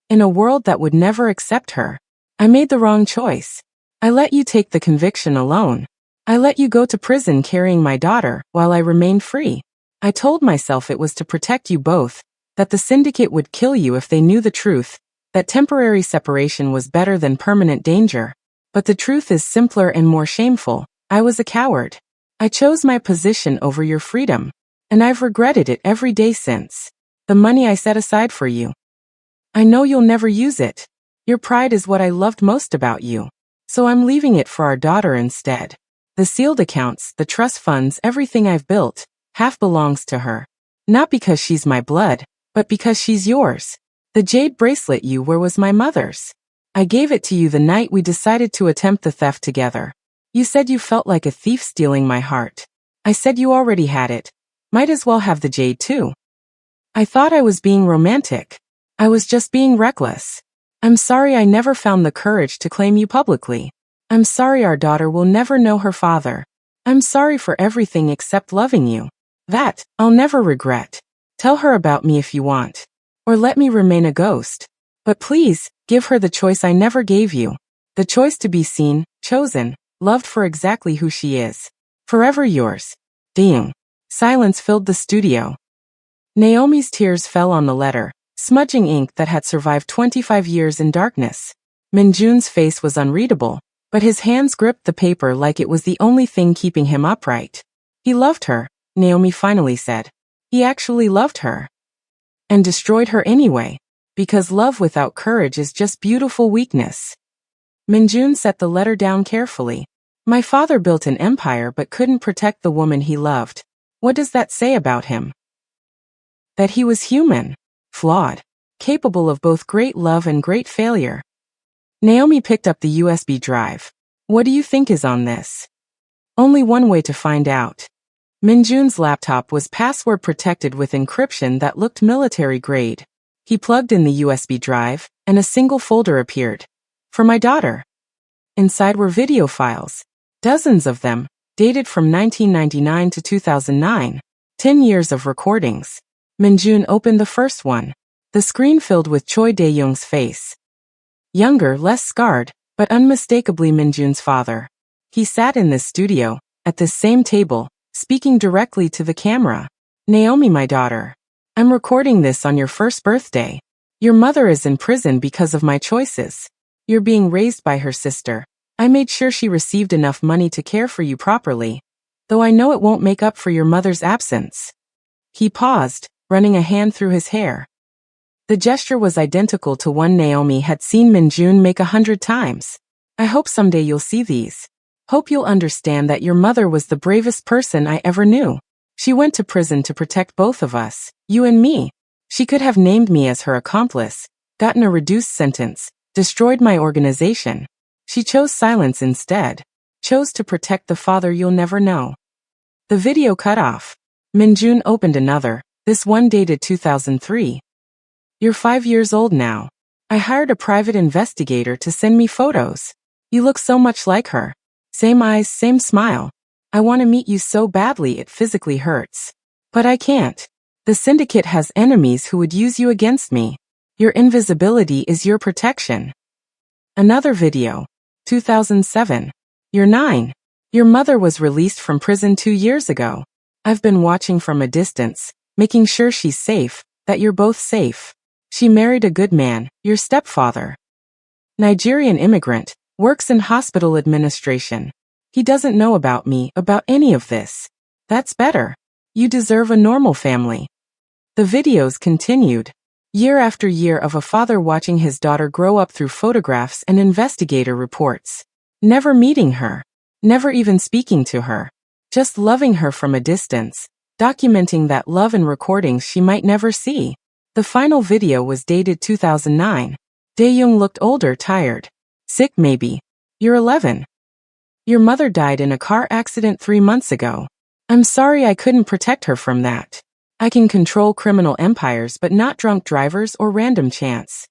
In a world that would never accept her. I made the wrong choice. I let you take the conviction alone. I let you go to prison carrying my daughter while I remained free. I told myself it was to protect you both, that the syndicate would kill you if they knew the truth, that temporary separation was better than permanent danger. But the truth is simpler and more shameful. I was a coward. I chose my position over your freedom, and I've regretted it every day since. The money I set aside for you. I know you'll never use it. Your pride is what I loved most about you. So I'm leaving it for our daughter instead. The sealed accounts, the trust funds, everything I've built, half belongs to her. Not because she's my blood, but because she's yours. The jade bracelet you wear was my mother's. I gave it to you the night we decided to attempt the theft together. You said you felt like a thief stealing my heart. I said you already had it. Might as well have the jade too. I thought I was being romantic. I was just being reckless. I'm sorry I never found the courage to claim you publicly. I'm sorry our daughter will never know her father. I'm sorry for everything except loving you. That, I'll never regret. Tell her about me if you want. Or let me remain a ghost. But please, give her the choice I never gave you. The choice to be seen, chosen, loved for exactly who she is. Forever yours. Ding. Silence filled the studio. Naomi's tears fell on the letter, smudging ink that had survived 25 years in darkness. Minjun's face was unreadable, but his hands gripped the paper like it was the only thing keeping him upright. He loved her, Naomi finally said. He actually loved her. And destroyed her anyway, because love without courage is just beautiful weakness. Minjun set the letter down carefully. My father built an empire but couldn't protect the woman he loved. What does that say about him? That he was human. Flawed, capable of both great love and great failure. Naomi picked up the USB drive. What do you think is on this? Only one way to find out. Minjun's laptop was password protected with encryption that looked military grade. He plugged in the USB drive, and a single folder appeared. For my daughter. Inside were video files. Dozens of them, dated from 1999 to 2009. 10 years of recordings. Minjun opened the first one. The screen filled with Choi Dae-young's face. Younger, less scarred, but unmistakably Minjun's father. He sat in this studio, at this same table, speaking directly to the camera. Naomi, my daughter. I'm recording this on your first birthday. Your mother is in prison because of my choices. You're being raised by her sister. I made sure she received enough money to care for you properly, though I know it won't make up for your mother's absence. He paused, running a hand through his hair. The gesture was identical to one Naomi had seen Minjun make 100 times. I hope someday you'll see these. Hope you'll understand that your mother was the bravest person I ever knew. She went to prison to protect both of us, you and me. She could have named me as her accomplice, gotten a reduced sentence, destroyed my organization. She chose silence instead. Chose to protect the father you'll never know. The video cut off. Minjun opened another. This one dated 2003. You're 5 years old now. I hired a private investigator to send me photos. You look so much like her. Same eyes, same smile. I want to meet you so badly it physically hurts. But I can't. The syndicate has enemies who would use you against me. Your invisibility is your protection. Another video. 2007. You're 9. Your mother was released from prison 2 years ago. I've been watching from a distance, making sure she's safe, that you're both safe. She married a good man, your stepfather. Nigerian immigrant, works in hospital administration. He doesn't know about me, about any of this. That's better. You deserve a normal family. The videos continued. Year after year of a father watching his daughter grow up through photographs and investigator reports. Never meeting her. Never even speaking to her. Just loving her from a distance, documenting that love in recordings she might never see. The final video was dated 2009. Dae-young looked older, tired. Sick maybe. You're 11. Your mother died in a car accident 3 months ago. I'm sorry I couldn't protect her from that. I can control criminal empires but not drunk drivers or random chance.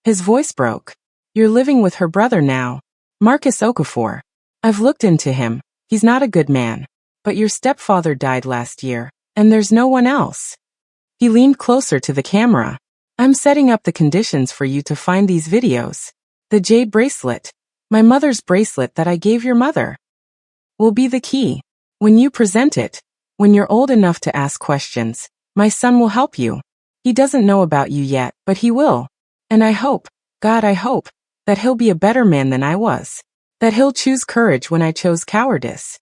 His voice broke. You're living with her brother now. Marcus Okafor. I've looked into him. He's not a good man. But your stepfather died last year, and there's no one else. He leaned closer to the camera. I'm setting up the conditions for you to find these videos. The jade bracelet, my mother's bracelet that I gave your mother, will be the key. When you present it, when you're old enough to ask questions, my son will help you. He doesn't know about you yet, but he will. And I hope, God, I hope, that he'll be a better man than I was. That he'll choose courage when I chose cowardice.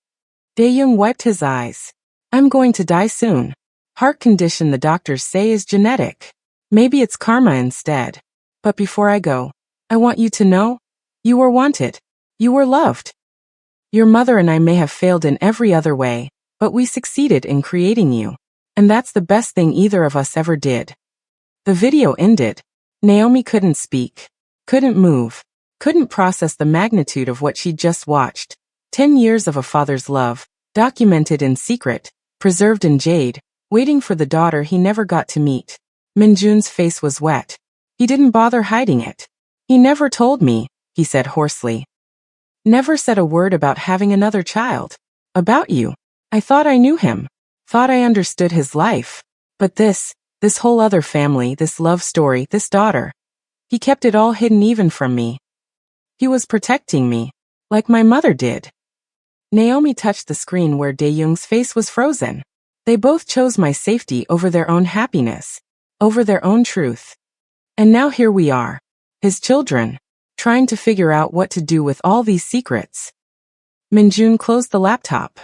Dae-young wiped his eyes. I'm going to die soon. Heart condition the doctors say is genetic. Maybe it's karma instead. But before I go, I want you to know, you were wanted. You were loved. Your mother and I may have failed in every other way, but we succeeded in creating you. And that's the best thing either of us ever did. The video ended. Naomi couldn't speak, couldn't move, couldn't process the magnitude of what she'd just watched. 10 years of a father's love, documented in secret, preserved in jade, waiting for the daughter he never got to meet. Minjun's face was wet. He didn't bother hiding it. He never told me, he said hoarsely. Never said a word about having another child. About you. I thought I knew him. Thought I understood his life. But this whole other family, this love story, this daughter. He kept it all hidden even from me. He was protecting me, like my mother did. Naomi touched the screen where Dae-young's face was frozen. They both chose my safety over their own happiness, over their own truth. And now here we are, his children, trying to figure out what to do with all these secrets. Minjun closed the laptop.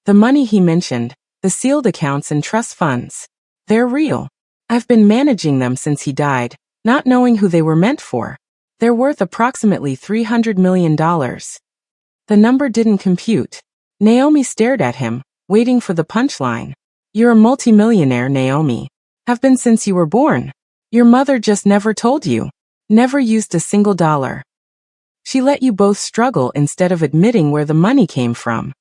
The money he mentioned, the sealed accounts and trust funds, they're real. I've been managing them since he died, not knowing who they were meant for. They're worth approximately $300 million. The number didn't compute. Naomi stared at him, waiting for the punchline. You're a multimillionaire, Naomi. Have been since you were born. Your mother just never told you. Never used a single dollar. She let you both struggle instead of admitting where the money came from.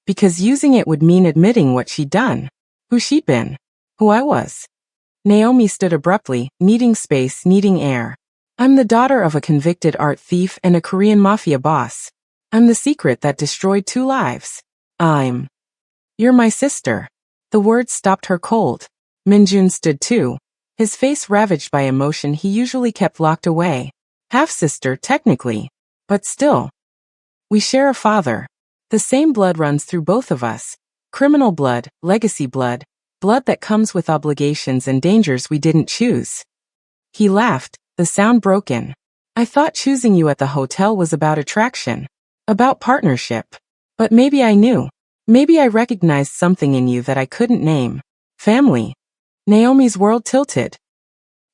Because using it would mean admitting what she'd done. Who she'd been. Who I was. Naomi stood abruptly, needing space, needing air. I'm the daughter of a convicted art thief and a Korean mafia boss. I'm the secret that destroyed 2 lives. You're my sister. The words stopped her cold. Minjun stood too, his face ravaged by emotion he usually kept locked away. Half-sister, technically. But still. We share a father. The same blood runs through both of us. Criminal blood, legacy blood, blood that comes with obligations and dangers we didn't choose. He laughed, the sound broken. I thought choosing you at the hotel was about attraction. About partnership. But maybe I knew. Maybe I recognized something in you that I couldn't name. Family. Naomi's world tilted.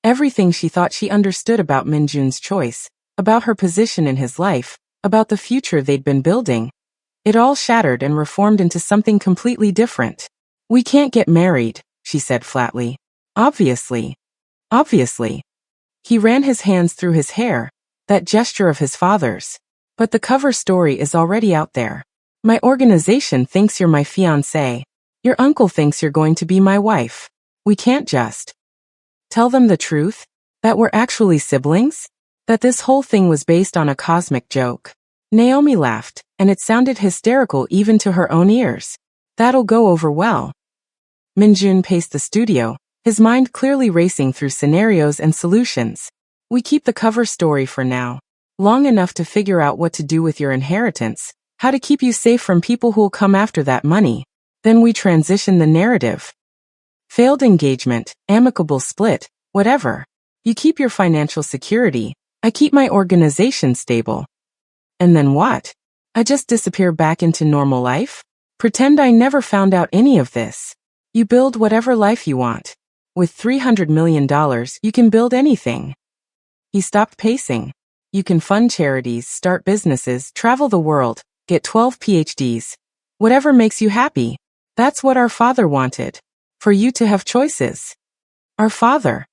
Everything she thought she understood about Minjun's choice, about her position in his life, about the future they'd been building. It all shattered and reformed into something completely different. We can't get married, she said flatly. Obviously. Obviously. He ran his hands through his hair, that gesture of his father's. But the cover story is already out there. My organization thinks you're my fiancé. Your uncle thinks you're going to be my wife. We can't just tell them the truth? That we're actually siblings? That this whole thing was based on a cosmic joke? Naomi laughed, and it sounded hysterical even to her own ears. That'll go over well. Minjun paced the studio, his mind clearly racing through scenarios and solutions. We keep the cover story for now. Long enough to figure out what to do with your inheritance, how to keep you safe from people who'll come after that money. Then we transition the narrative. Failed engagement, amicable split, whatever. You keep your financial security, I keep my organization stable. And then what? I just disappear back into normal life? Pretend I never found out any of this. You build whatever life you want. With $300 million, you can build anything. He stopped pacing. You can fund charities, start businesses, travel the world, get 12 PhDs. Whatever makes you happy. That's what our father wanted. For you to have choices. Our father.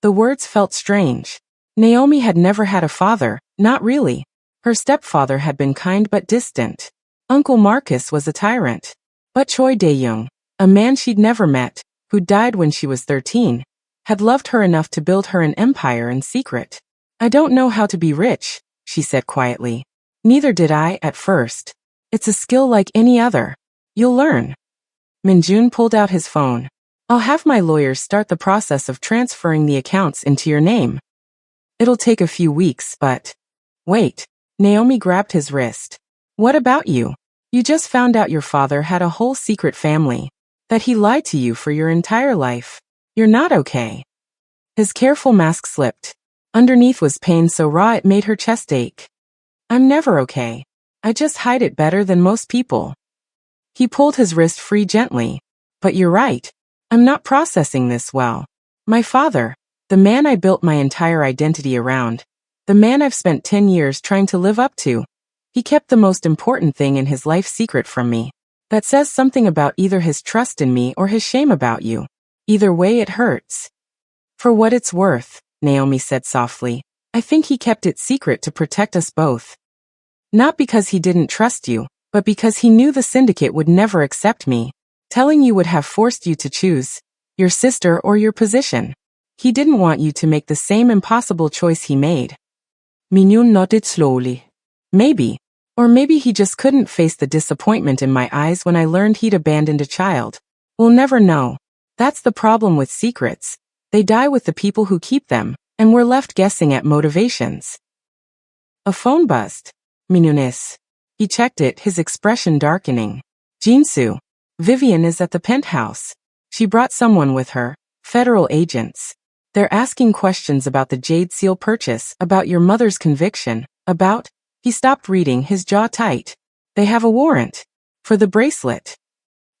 The words felt strange. Naomi had never had a father, not really. Her stepfather had been kind but distant. Uncle Marcus was a tyrant. But Choi Dae-young, a man she'd never met, who died when she was 13, had loved her enough to build her an empire in secret. I don't know how to be rich, she said quietly. Neither did I at first. It's a skill like any other. You'll learn. Minjun pulled out his phone. I'll have my lawyers start the process of transferring the accounts into your name. It'll take a few weeks, but... Wait. Naomi grabbed his wrist. What about you? You just found out your father had a whole secret family. That he lied to you for your entire life. You're not okay. His careful mask slipped. Underneath was pain so raw it made her chest ache. I'm never okay. I just hide it better than most people. He pulled his wrist free gently. But you're right. I'm not processing this well. My father, the man I built my entire identity around, the man I've spent 10 years trying to live up to, he kept the most important thing in his life secret from me. That says something about either his trust in me or his shame about you. Either way it hurts. For what it's worth, Naomi said softly, I think he kept it secret to protect us both. Not because he didn't trust you, but because he knew the syndicate would never accept me. Telling you would have forced you to choose your sister or your position. He didn't want you to make the same impossible choice he made. Minyoon nodded slowly. Maybe. Or maybe he just couldn't face the disappointment in my eyes when I learned he'd abandoned a child. We'll never know. That's the problem with secrets. They die with the people who keep them, and we're left guessing at motivations. A phone buzzed. Minyoon. He checked it, his expression darkening. Jinsu. Vivian is at the penthouse. She brought someone with her, federal agents. They're asking questions about the Jade Seal purchase, about your mother's conviction, about... He stopped reading, his jaw tight. They have a warrant. For the bracelet.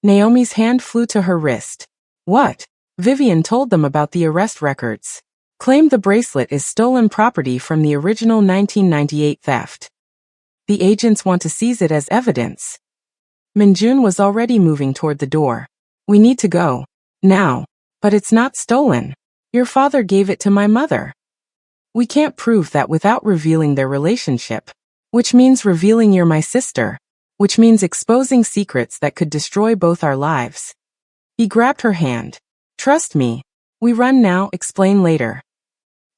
Naomi's hand flew to her wrist. What? Vivian told them about the arrest records. Claimed the bracelet is stolen property from the original 1998 theft. The agents want to seize it as evidence. Minjun was already moving toward the door. We need to go. Now. But it's not stolen. Your father gave it to my mother. We can't prove that without revealing their relationship. Which means revealing you're my sister. Which means exposing secrets that could destroy both our lives. He grabbed her hand. Trust me. We run now, explain later.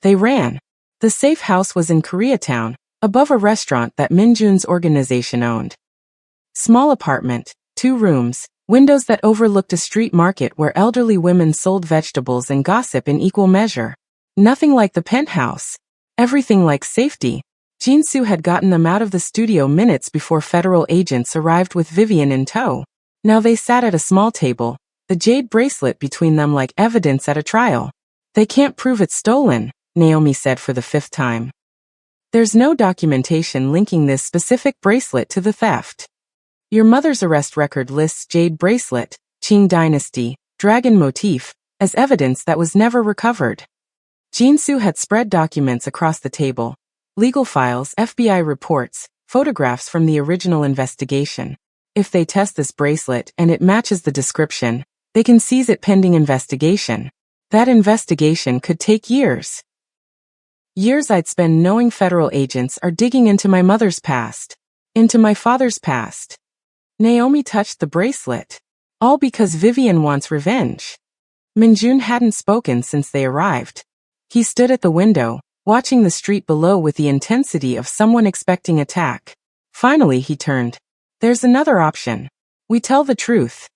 They ran. The safe house was in Koreatown, above a restaurant that Minjun's organization owned. Small apartment, 2 rooms, windows that overlooked a street market where elderly women sold vegetables and gossip in equal measure. Nothing like the penthouse. Everything like safety. Jinsu had gotten them out of the studio minutes before federal agents arrived with Vivian in tow. Now they sat at a small table, the jade bracelet between them like evidence at a trial. They can't prove it's stolen, Naomi said for the 5th time. There's no documentation linking this specific bracelet to the theft. Your mother's arrest record lists jade bracelet, Qing dynasty, dragon motif, as evidence that was never recovered. Jinsu had spread documents across the table. Legal files, FBI reports, photographs from the original investigation. If they test this bracelet and it matches the description, they can seize it pending investigation. That investigation could take years. Years I'd spend knowing federal agents are digging into my mother's past. Into my father's past. Naomi touched the bracelet. All because Vivian wants revenge. Minjun hadn't spoken since they arrived. He stood at the window, watching the street below with the intensity of someone expecting attack. Finally he turned. There's another option. We tell the truth.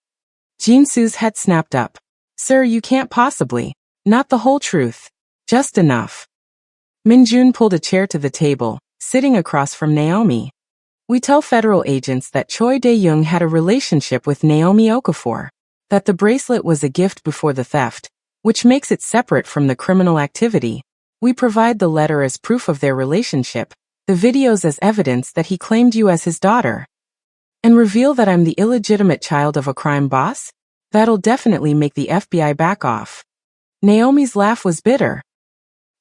Jinsu's head snapped up. Sir, you can't possibly. Not the whole truth. Just enough. Minjun pulled a chair to the table, sitting across from Naomi. We tell federal agents that Choi Dae-young had a relationship with Naomi Okafor. That the bracelet was a gift before the theft, which makes it separate from the criminal activity. We provide the letter as proof of their relationship, the videos as evidence that he claimed you as his daughter. And reveal that I'm the illegitimate child of a crime boss? That'll definitely make the FBI back off. Naomi's laugh was bitter.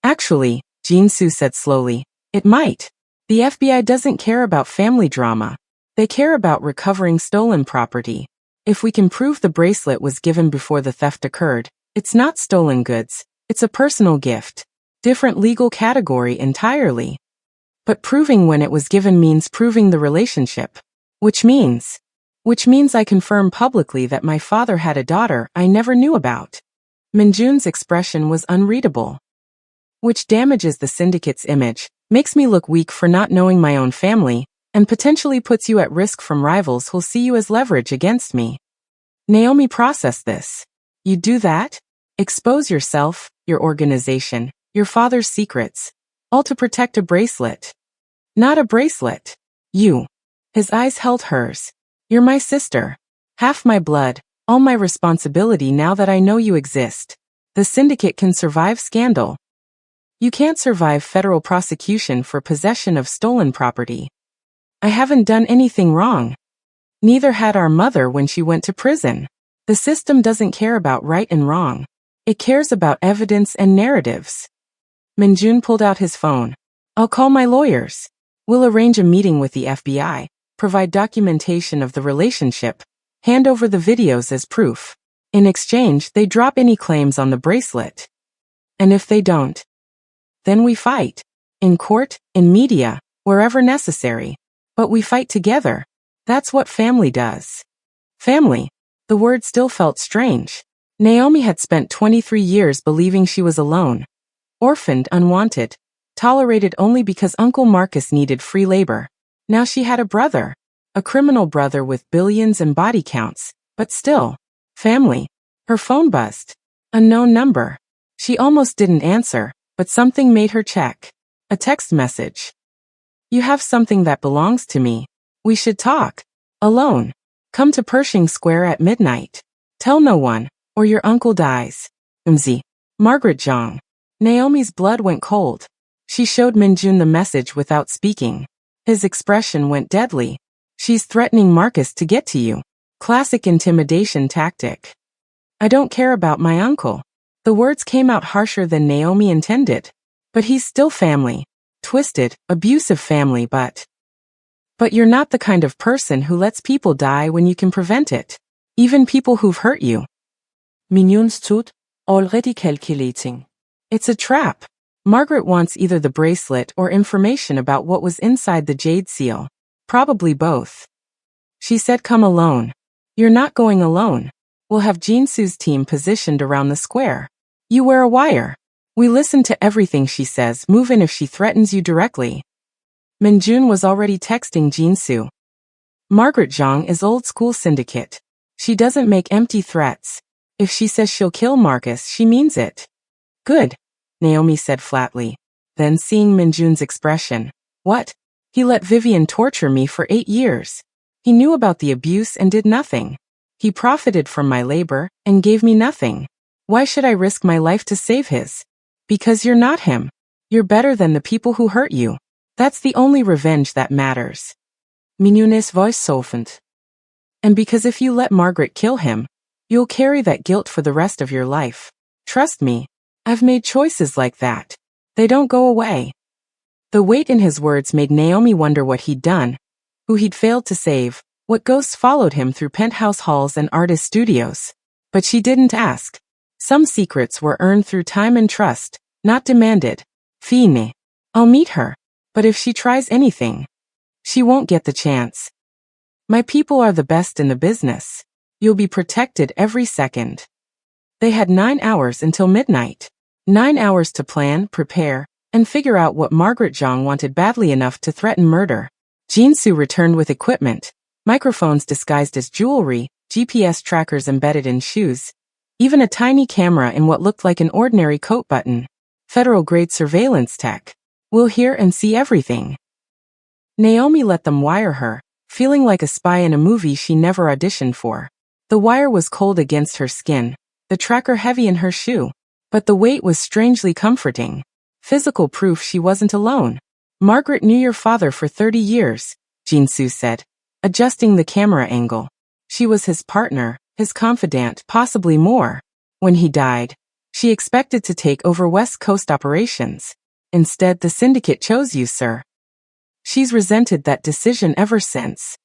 Actually, Jinsu said slowly, it might. The FBI doesn't care about family drama. They care about recovering stolen property. If we can prove the bracelet was given before the theft occurred, it's not stolen goods, it's a personal gift. Different legal category entirely. But proving when it was given means proving the relationship. Which means I confirm publicly that my father had a daughter I never knew about. Minjun's expression was unreadable. Which damages the syndicate's image, makes me look weak for not knowing my own family, and potentially puts you at risk from rivals who'll see you as leverage against me. Naomi processed this. You do that? Expose yourself, your organization, your father's secrets, all to protect a bracelet. Not a bracelet. You. His eyes held hers. You're my sister. Half my blood, all my responsibility now that I know you exist. The syndicate can survive scandal. You can't survive federal prosecution for possession of stolen property. I haven't done anything wrong. Neither had our mother when she went to prison. The system doesn't care about right and wrong. It cares about evidence and narratives. Minjun pulled out his phone. I'll call my lawyers. We'll arrange a meeting with the FBI, provide documentation of the relationship, hand over the videos as proof. In exchange, they drop any claims on the bracelet. And if they don't, then we fight. In court, in media, wherever necessary. But we fight together. That's what family does. Family. The word still felt strange. Naomi had spent 23 years believing she was alone. Orphaned, unwanted. Tolerated only because Uncle Marcus needed free labor. Now she had a brother. A criminal brother with billions and body counts. But still. Family. Her phone buzzed. Unknown number. She almost didn't answer, but something made her check. A text message. You have something that belongs to me. We should talk. Alone. Come to Pershing Square at midnight. Tell no one, or your uncle dies. Margaret Zhang. Naomi's blood went cold. She showed Minjun the message without speaking. His expression went deadly. She's threatening Marcus to get to you. Classic intimidation tactic. I don't care about my uncle. The words came out harsher than Naomi intended. But he's still family. Twisted, abusive family, but you're not the kind of person who lets people die when you can prevent it. Even people who've hurt you. Minjun stood, already calculating. It's a trap. Margaret wants either the bracelet or information about what was inside the jade seal. Probably both. She said come alone. You're not going alone. We'll have Jinsu's team positioned around the square. You wear a wire. We listen to everything she says, move in if she threatens you directly. Minjun was already texting Jinsu. Margaret Zhang is old school syndicate. She doesn't make empty threats. If she says she'll kill Marcus, she means it. Good, Naomi said flatly. Then seeing Minjun's expression. What? He let Vivian torture me for 8 years. He knew about the abuse and did nothing. He profited from my labor and gave me nothing. Why should I risk my life to save his? Because you're not him. You're better than the people who hurt you. That's the only revenge that matters. Minjun's voice softened. And because if you let Margaret kill him, you'll carry that guilt for the rest of your life. Trust me, I've made choices like that. They don't go away. The weight in his words made Naomi wonder what he'd done, who he'd failed to save, what ghosts followed him through penthouse halls and artist studios. But she didn't ask. Some secrets were earned through time and trust, not demanded. Fine. I'll meet her. But if she tries anything, she won't get the chance. My people are the best in the business. You'll be protected every second. They had 9 hours until midnight. 9 hours to plan, prepare, and figure out what Margaret Zhang wanted badly enough to threaten murder. Jinsu returned with equipment, microphones disguised as jewelry, GPS trackers embedded in shoes, even a tiny camera in what looked like an ordinary coat button. Federal-grade surveillance tech. We'll hear and see everything. Naomi let them wire her, feeling like a spy in a movie she never auditioned for. The wire was cold against her skin, the tracker heavy in her shoe, but the weight was strangely comforting. Physical proof she wasn't alone. Margaret knew your father for 30 years, Jinsu said, adjusting the camera angle. She was his partner, his confidant, possibly more. When he died, she expected to take over West Coast operations. Instead, the syndicate chose you, sir. She's resented that decision ever since.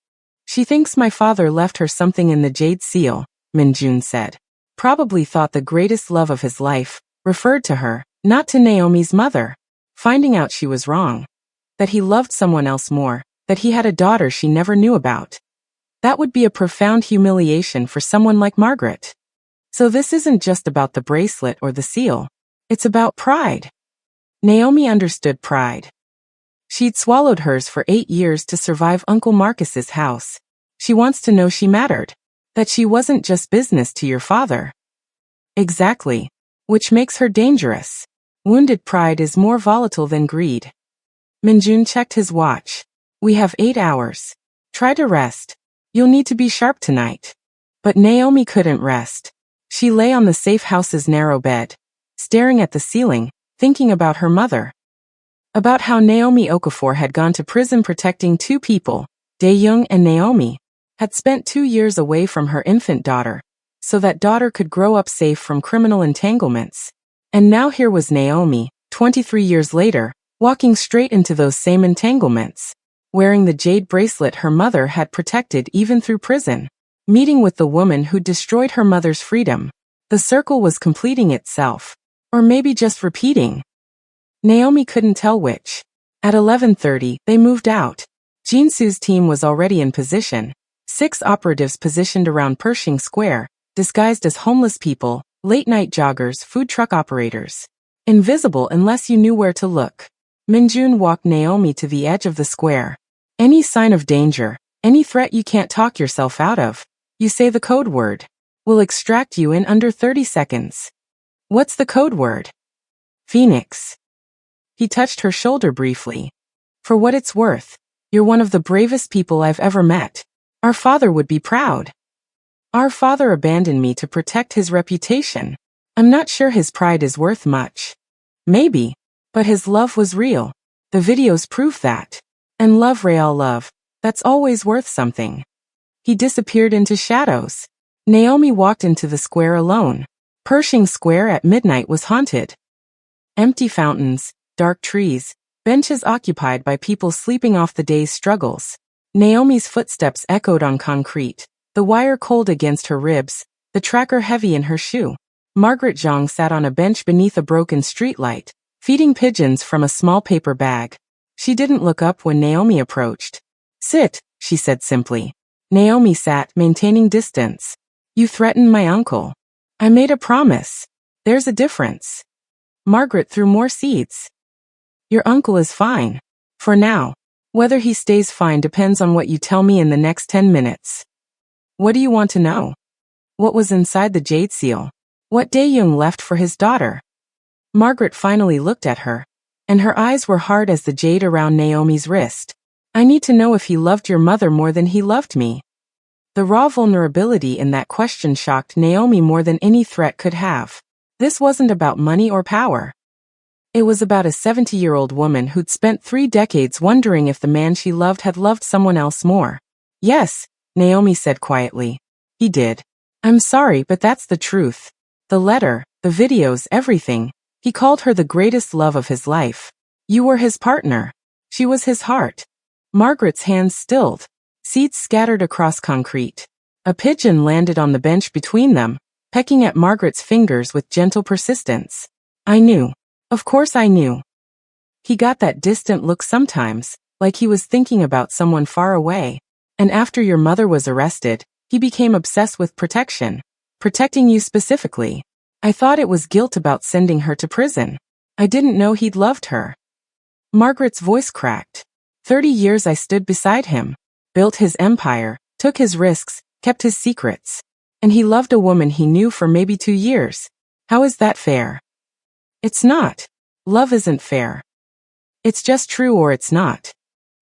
She thinks my father left her something in the jade seal, Minjun said. Probably thought the greatest love of his life, referred to her, Not to Naomi's mother. Finding out she was wrong. That he loved someone else more, that he had a daughter she never knew about. That would be a profound humiliation for someone like Margaret. So this isn't just about the bracelet or the seal. It's about pride. Naomi understood pride. She'd swallowed hers for 8 years to survive Uncle Marcus's house. She wants to know she mattered. That she wasn't just business to your father. Exactly. Which makes her dangerous. Wounded pride is more volatile than greed. Minjun checked his watch. We have 8 hours. Try to rest. You'll need to be sharp tonight. But Naomi couldn't rest. She lay on the safe house's narrow bed, staring at the ceiling, thinking about her mother. About how Naomi Okafor had gone to prison protecting 2 people, Dae-young and Naomi, had spent 2 years away from her infant daughter, so that daughter could grow up safe from criminal entanglements. And now here was Naomi, 23 years later, walking straight into those same entanglements, wearing the jade bracelet her mother had protected even through prison, meeting with the woman who destroyed her mother's freedom. The circle was completing itself, or maybe just repeating. Naomi couldn't tell which. At 11:30, they moved out. Jinsu's team was already in position, 6 operatives positioned around Pershing Square, disguised as homeless people, late-night joggers, food truck operators. Invisible unless you knew where to look. Minjun walked Naomi to the edge of the square. Any sign of danger, any threat you can't talk yourself out of, you say the code word. We'll extract you in under 30 seconds. What's the code word? Phoenix. He touched her shoulder briefly. For what it's worth, you're one of the bravest people I've ever met. Our father would be proud. Our father abandoned me to protect his reputation. I'm not sure his pride is worth much. Maybe, but his love was real. The videos prove that. And love, real love, that's always worth something. He disappeared into shadows. Naomi walked into the square alone. Pershing Square at midnight was haunted. Empty fountains, dark trees, benches occupied by people sleeping off the day's struggles. Naomi's footsteps echoed on concrete, the wire cold against her ribs, the tracker heavy in her shoe. Margaret Zhang sat on a bench beneath a broken streetlight, feeding pigeons from a small paper bag. She didn't look up when Naomi approached. Sit, she said simply. Naomi sat, maintaining distance. You threatened my uncle. I made a promise. There's a difference. Margaret threw more seeds. Your uncle is fine. For now. Whether he stays fine depends on what you tell me in the next 10 minutes. What do you want to know? What was inside the jade seal? What Dae-young left for his daughter? Margaret finally looked at her, and her eyes were hard as the jade around Naomi's wrist. I need to know if he loved your mother more than he loved me. The raw vulnerability in that question shocked Naomi more than any threat could have. This wasn't about money or power. It was about a 70-year-old woman who'd spent 3 decades wondering if the man she loved had loved someone else more. Yes, Naomi said quietly. He did. I'm sorry, but that's the truth. The letter, the videos, everything. He called her the greatest love of his life. You were his partner. She was his heart. Margaret's hands stilled. Seeds scattered across concrete. A pigeon landed on the bench between them, pecking at Margaret's fingers with gentle persistence. I knew. Of course I knew. He got that distant look sometimes, like he was thinking about someone far away. And after your mother was arrested, he became obsessed with protection. Protecting you specifically. I thought it was guilt about sending her to prison. I didn't know he'd loved her. Margaret's voice cracked. 30 years I stood beside him. Built his empire, took his risks, kept his secrets. And he loved a woman he knew for maybe 2 years. How is that fair? It's not. Love isn't fair. It's just true or it's not.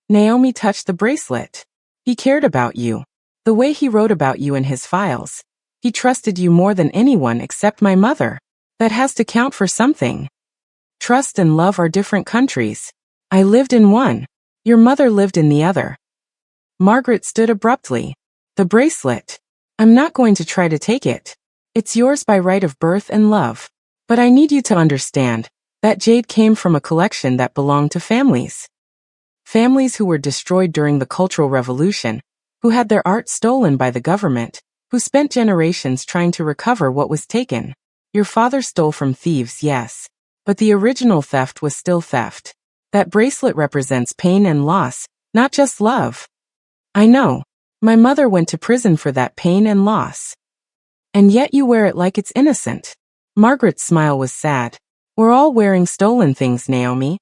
Naomi touched the bracelet. He cared about you. The way he wrote about you in his files. He trusted you more than anyone except my mother. That has to count for something. Trust and love are different countries. I lived in one. Your mother lived in the other. Margaret stood abruptly. The bracelet. I'm not going to try to take it. It's yours by right of birth and love. But I need you to understand, that jade came from a collection that belonged to families. Families who were destroyed during the Cultural Revolution, who had their art stolen by the government, who spent generations trying to recover what was taken. Your father stole from thieves, yes. But the original theft was still theft. That bracelet represents pain and loss, not just love. I know. My mother went to prison for that pain and loss. And yet you wear it like it's innocent. Margaret's smile was sad. We're all wearing stolen things, Naomi.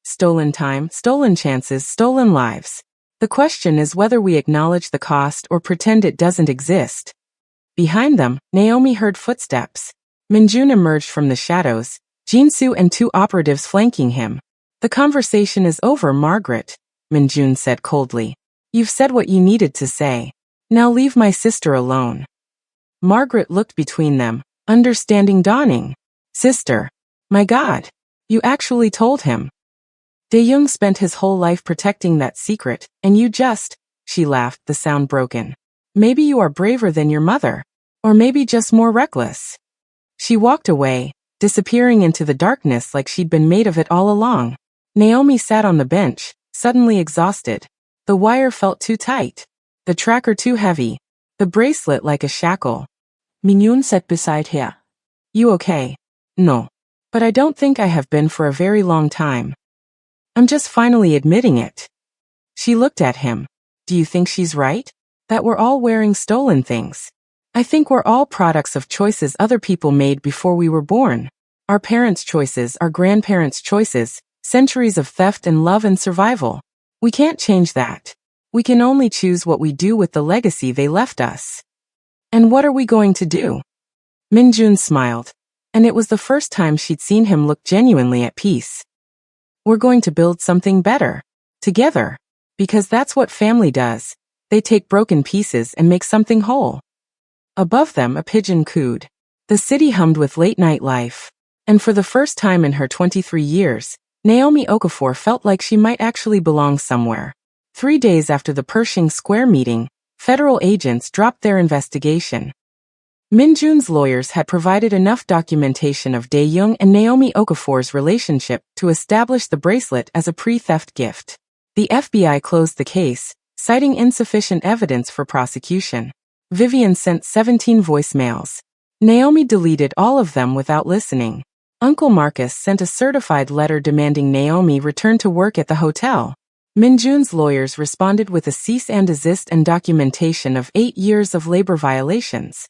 Stolen time, stolen chances, stolen lives. The question is whether we acknowledge the cost or pretend it doesn't exist. Behind them, Naomi heard footsteps. Minjun emerged from the shadows, Jinsu and two operatives flanking him. The conversation is over, Margaret, Minjun said coldly. You've said what you needed to say. Now leave my sister alone. Margaret looked between them, understanding dawning. Sister. My God. You actually told him. De-young spent his whole life protecting that secret, and you just, she laughed, the sound broken. Maybe you are braver than your mother. Or maybe just more reckless. She walked away, disappearing into the darkness like she'd been made of it all along. Naomi sat on the bench, suddenly exhausted. The wire felt too tight. The tracker too heavy. The bracelet like a shackle. Minjun sat beside her. You okay? No. But I don't think I have been for a very long time. I'm just finally admitting it. She looked at him. Do you think she's right? That we're all wearing stolen things? I think we're all products of choices other people made before we were born. Our parents' choices, our grandparents' choices, centuries of theft and love and survival. We can't change that. We can only choose what we do with the legacy they left us. And what are we going to do? Minjun smiled. And it was the first time she'd seen him look genuinely at peace. We're going to build something better. Together. Because that's what family does. They take broken pieces and make something whole. Above them a pigeon cooed. The city hummed with late-night life. And for the first time in her 23 years, Naomi Okafor felt like she might actually belong somewhere. 3 days after the Pershing Square meeting, federal agents dropped their investigation. Minjun's lawyers had provided enough documentation of Dae-young and Naomi Okafor's relationship to establish the bracelet as a pre-theft gift. The FBI closed the case, citing insufficient evidence for prosecution. Vivian sent 17 voicemails. Naomi deleted all of them without listening. Uncle Marcus sent a certified letter demanding Naomi return to work at the hotel. Minjun's lawyers responded with a cease and desist and documentation of 8 years of labor violations.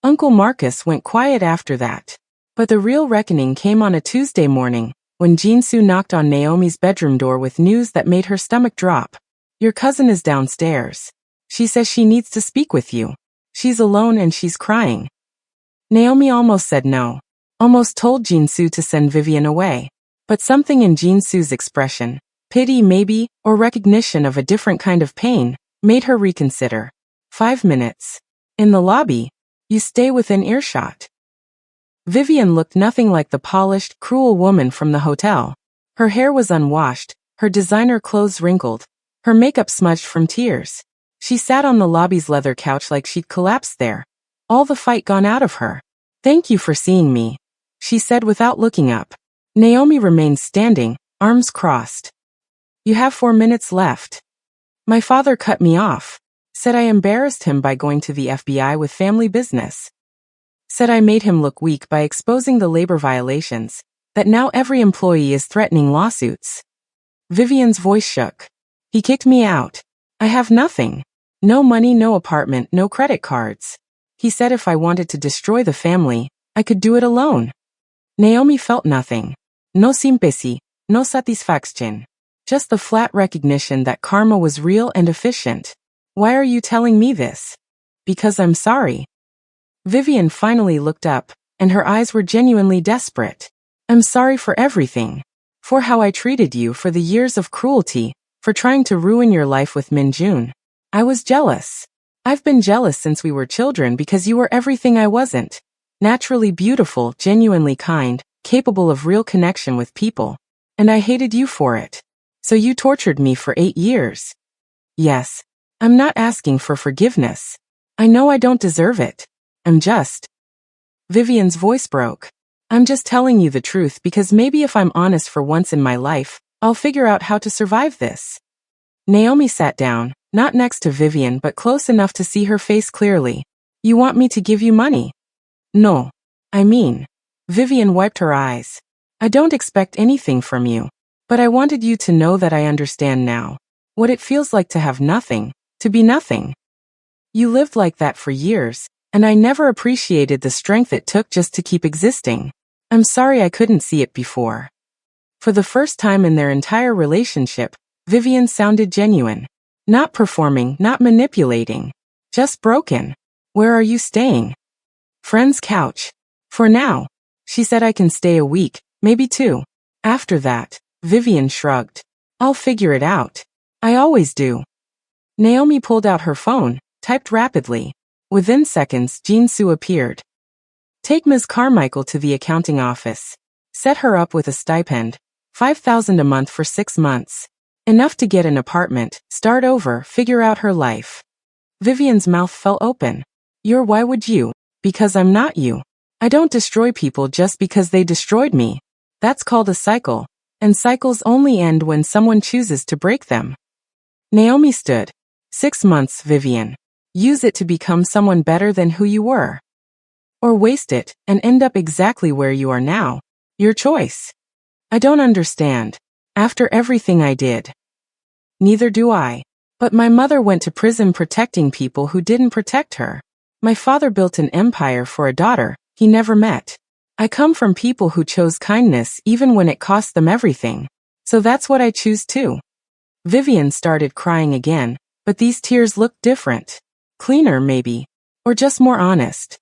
Uncle Marcus went quiet after that. But the real reckoning came on a Tuesday morning, when Jinsu knocked on Naomi's bedroom door with news that made her stomach drop. Your cousin is downstairs. She says she needs to speak with you. She's alone and she's crying. Naomi almost said no. Almost told Jinsu to send Vivian away. But something in Jinsu's expression, pity maybe, or recognition of a different kind of pain, made her reconsider. 5 minutes. In the lobby. You stay within earshot. Vivian looked nothing like the polished, cruel woman from the hotel. Her hair was unwashed, her designer clothes wrinkled, her makeup smudged from tears. She sat on the lobby's leather couch like she'd collapsed there. All the fight gone out of her. Thank you for seeing me, she said without looking up. Naomi remained standing, arms crossed. You have 4 minutes left. My father cut me off. Said I embarrassed him by going to the FBI with family business. Said I made him look weak by exposing the labor violations, that now every employee is threatening lawsuits. Vivian's voice shook. He kicked me out. I have nothing. No money, no apartment, no credit cards. He said if I wanted to destroy the family, I could do it alone. Naomi felt nothing. No sympathy, no satisfaction. Just the flat recognition that karma was real and efficient. Why are you telling me this? Because I'm sorry. Vivian finally looked up, and her eyes were genuinely desperate. I'm sorry for everything. For how I treated you, for the years of cruelty, for trying to ruin your life with Minjun. I was jealous. I've been jealous since we were children because you were everything I wasn't. Naturally beautiful, genuinely kind, capable of real connection with people. And I hated you for it. So you tortured me for 8 years. Yes. I'm not asking for forgiveness. I know I don't deserve it. I'm just... Vivian's voice broke. I'm just telling you the truth because maybe if I'm honest for once in my life, I'll figure out how to survive this. Naomi sat down, not next to Vivian but close enough to see her face clearly. You want me to give you money? No. I mean... Vivian wiped her eyes. I don't expect anything from you. But I wanted you to know that I understand now. What it feels like to have nothing, to be nothing. You lived like that for years, and I never appreciated the strength it took just to keep existing. I'm sorry I couldn't see it before. For the first time in their entire relationship, Vivian sounded genuine. Not performing, not manipulating. Just broken. Where are you staying? Friend's couch. For now. She said I can stay a week, maybe 2. After that, Vivian shrugged. I'll figure it out. I always do. Naomi pulled out her phone, typed rapidly. Within seconds, Jin-soo appeared. Take Ms. Carmichael to the accounting office. Set her up with a stipend. $5,000 a month for 6 months. Enough to get an apartment, start over, figure out her life. Vivian's mouth fell open. Why would you? Because I'm not you. I don't destroy people just because they destroyed me. That's called a cycle. And cycles only end when someone chooses to break them. Naomi stood. 6 months, Vivian. Use it to become someone better than who you were. Or waste it and end up exactly where you are now. Your choice. I don't understand. After everything I did. Neither do I. But my mother went to prison protecting people who didn't protect her. My father built an empire for a daughter he never met. I come from people who chose kindness even when it cost them everything. So that's what I choose too. Vivian started crying again, but these tears looked different. Cleaner maybe. Or just more honest.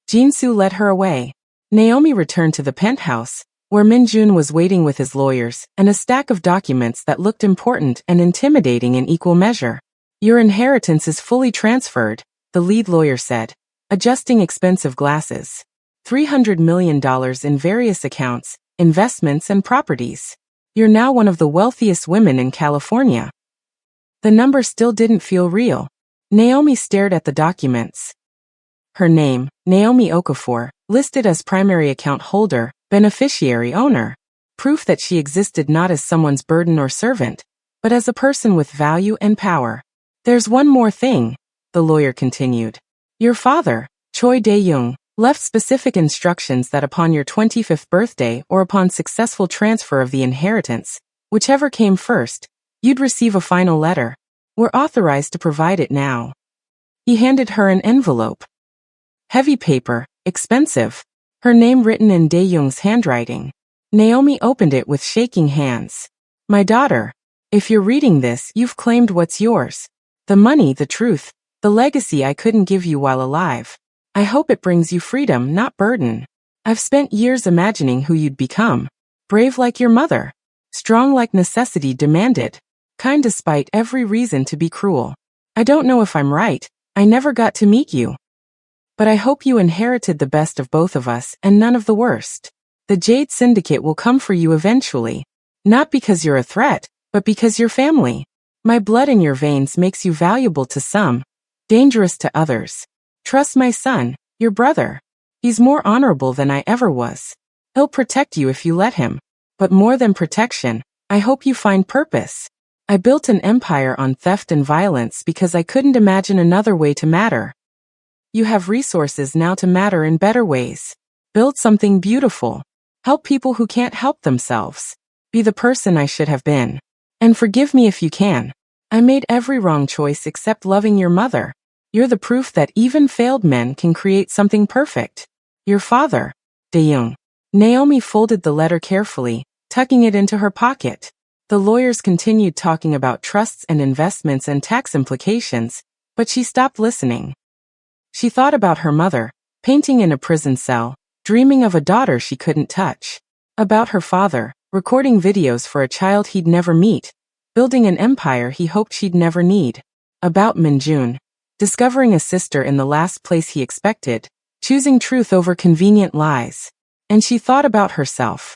Jin-soo led her away. Naomi returned to the penthouse, where Min-jun was waiting with his lawyers and a stack of documents that looked important and intimidating in equal measure. Your inheritance is fully transferred, the lead lawyer said, adjusting expensive glasses. $300 million in various accounts, investments and properties. You're now one of the wealthiest women in California. The number still didn't feel real. Naomi stared at the documents. Her name, Naomi Okafor, listed as primary account holder, beneficiary owner. Proof that she existed not as someone's burden or servant, but as a person with value and power. There's one more thing, the lawyer continued. Your father, Choi Dae-young, left specific instructions that upon your 25th birthday or upon successful transfer of the inheritance, whichever came first, you'd receive a final letter. We're authorized to provide it now. He handed her an envelope. Heavy paper, expensive. Her name written in Dae-young's handwriting. Naomi opened it with shaking hands. My daughter, if you're reading this, you've claimed what's yours. The money, the truth, the legacy I couldn't give you while alive. I hope it brings you freedom, not burden. I've spent years imagining who you'd become. Brave like your mother. Strong like necessity demanded. Kind despite every reason to be cruel. I don't know if I'm right. I never got to meet you. But I hope you inherited the best of both of us and none of the worst. The Jade Syndicate will come for you eventually. Not because you're a threat, but because you're family. My blood in your veins makes you valuable to some, dangerous to others. Trust my son, your brother. He's more honorable than I ever was. He'll protect you if you let him. But more than protection, I hope you find purpose. I built an empire on theft and violence because I couldn't imagine another way to matter. You have resources now to matter in better ways. Build something beautiful. Help people who can't help themselves. Be the person I should have been. And forgive me if you can. I made every wrong choice except loving your mother. You're the proof that even failed men can create something perfect. Your father, Dae-young. Naomi folded the letter carefully, tucking it into her pocket. The lawyers continued talking about trusts and investments and tax implications, but she stopped listening. She thought about her mother, painting in a prison cell, dreaming of a daughter she couldn't touch. About her father, recording videos for a child he'd never meet, building an empire he hoped she'd never need. About Min-jun, discovering a sister in the last place he expected, choosing truth over convenient lies. And she thought about herself.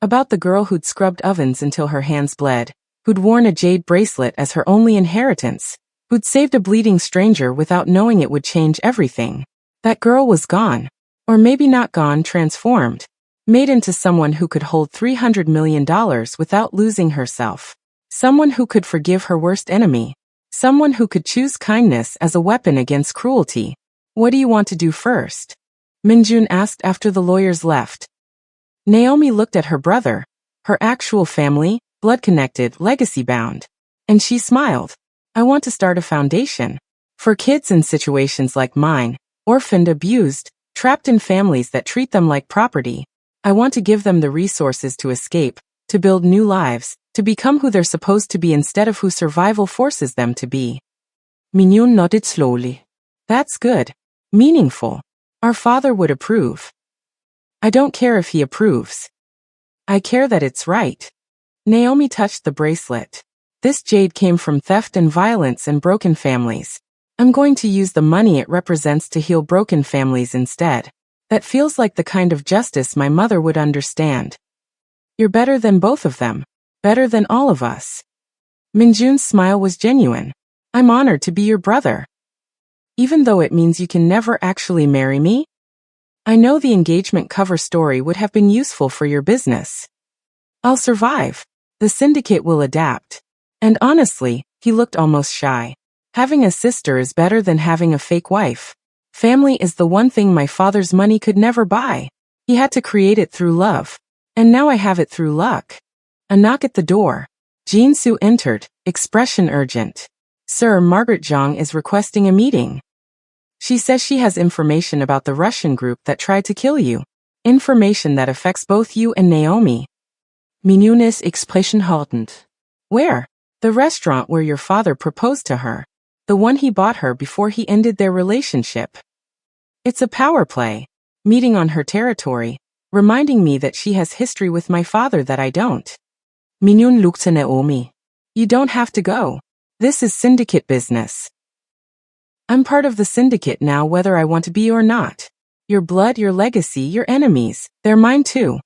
About the girl who'd scrubbed ovens until her hands bled, who'd worn a jade bracelet as her only inheritance, who'd saved a bleeding stranger without knowing it would change everything. That girl was gone. Or maybe not gone, transformed. Made into someone who could hold $300 million without losing herself. Someone who could forgive her worst enemy. Someone who could choose kindness as a weapon against cruelty. What do you want to do first? Min-jun asked after the lawyers left. Naomi looked at her brother, her actual family, blood-connected, legacy-bound. And she smiled. I want to start a foundation. For kids in situations like mine, orphaned, abused, trapped in families that treat them like property. I want to give them the resources to escape, to build new lives, to become who they're supposed to be instead of who survival forces them to be. Mignon nodded slowly. That's good. Meaningful. Our father would approve. I don't care if he approves. I care that it's right. Naomi touched the bracelet. This jade came from theft and violence and broken families. I'm going to use the money it represents to heal broken families instead. That feels like the kind of justice my mother would understand. You're better than both of them. Better than all of us. Minjun's smile was genuine. I'm honored to be your brother. Even though it means you can never actually marry me? I know the engagement cover story would have been useful for your business. I'll survive. The syndicate will adapt. And honestly, he looked almost shy. Having a sister is better than having a fake wife. Family is the one thing my father's money could never buy. He had to create it through love. And now I have it through luck. A knock at the door. Jinsu entered, expression urgent. Sir, Margaret Zhang is requesting a meeting. She says she has information about the Russian group that tried to kill you. Information that affects both you and Naomi. Mignon's expression hardened. Where? The restaurant where your father proposed to her. The one he bought her before he ended their relationship. It's a power play. Meeting on her territory, reminding me that she has history with my father that I don't. Mignon looked at Naomi. You don't have to go. This is syndicate business. I'm part of the syndicate now whether I want to be or not. Your blood, your legacy, your enemies, they're mine too.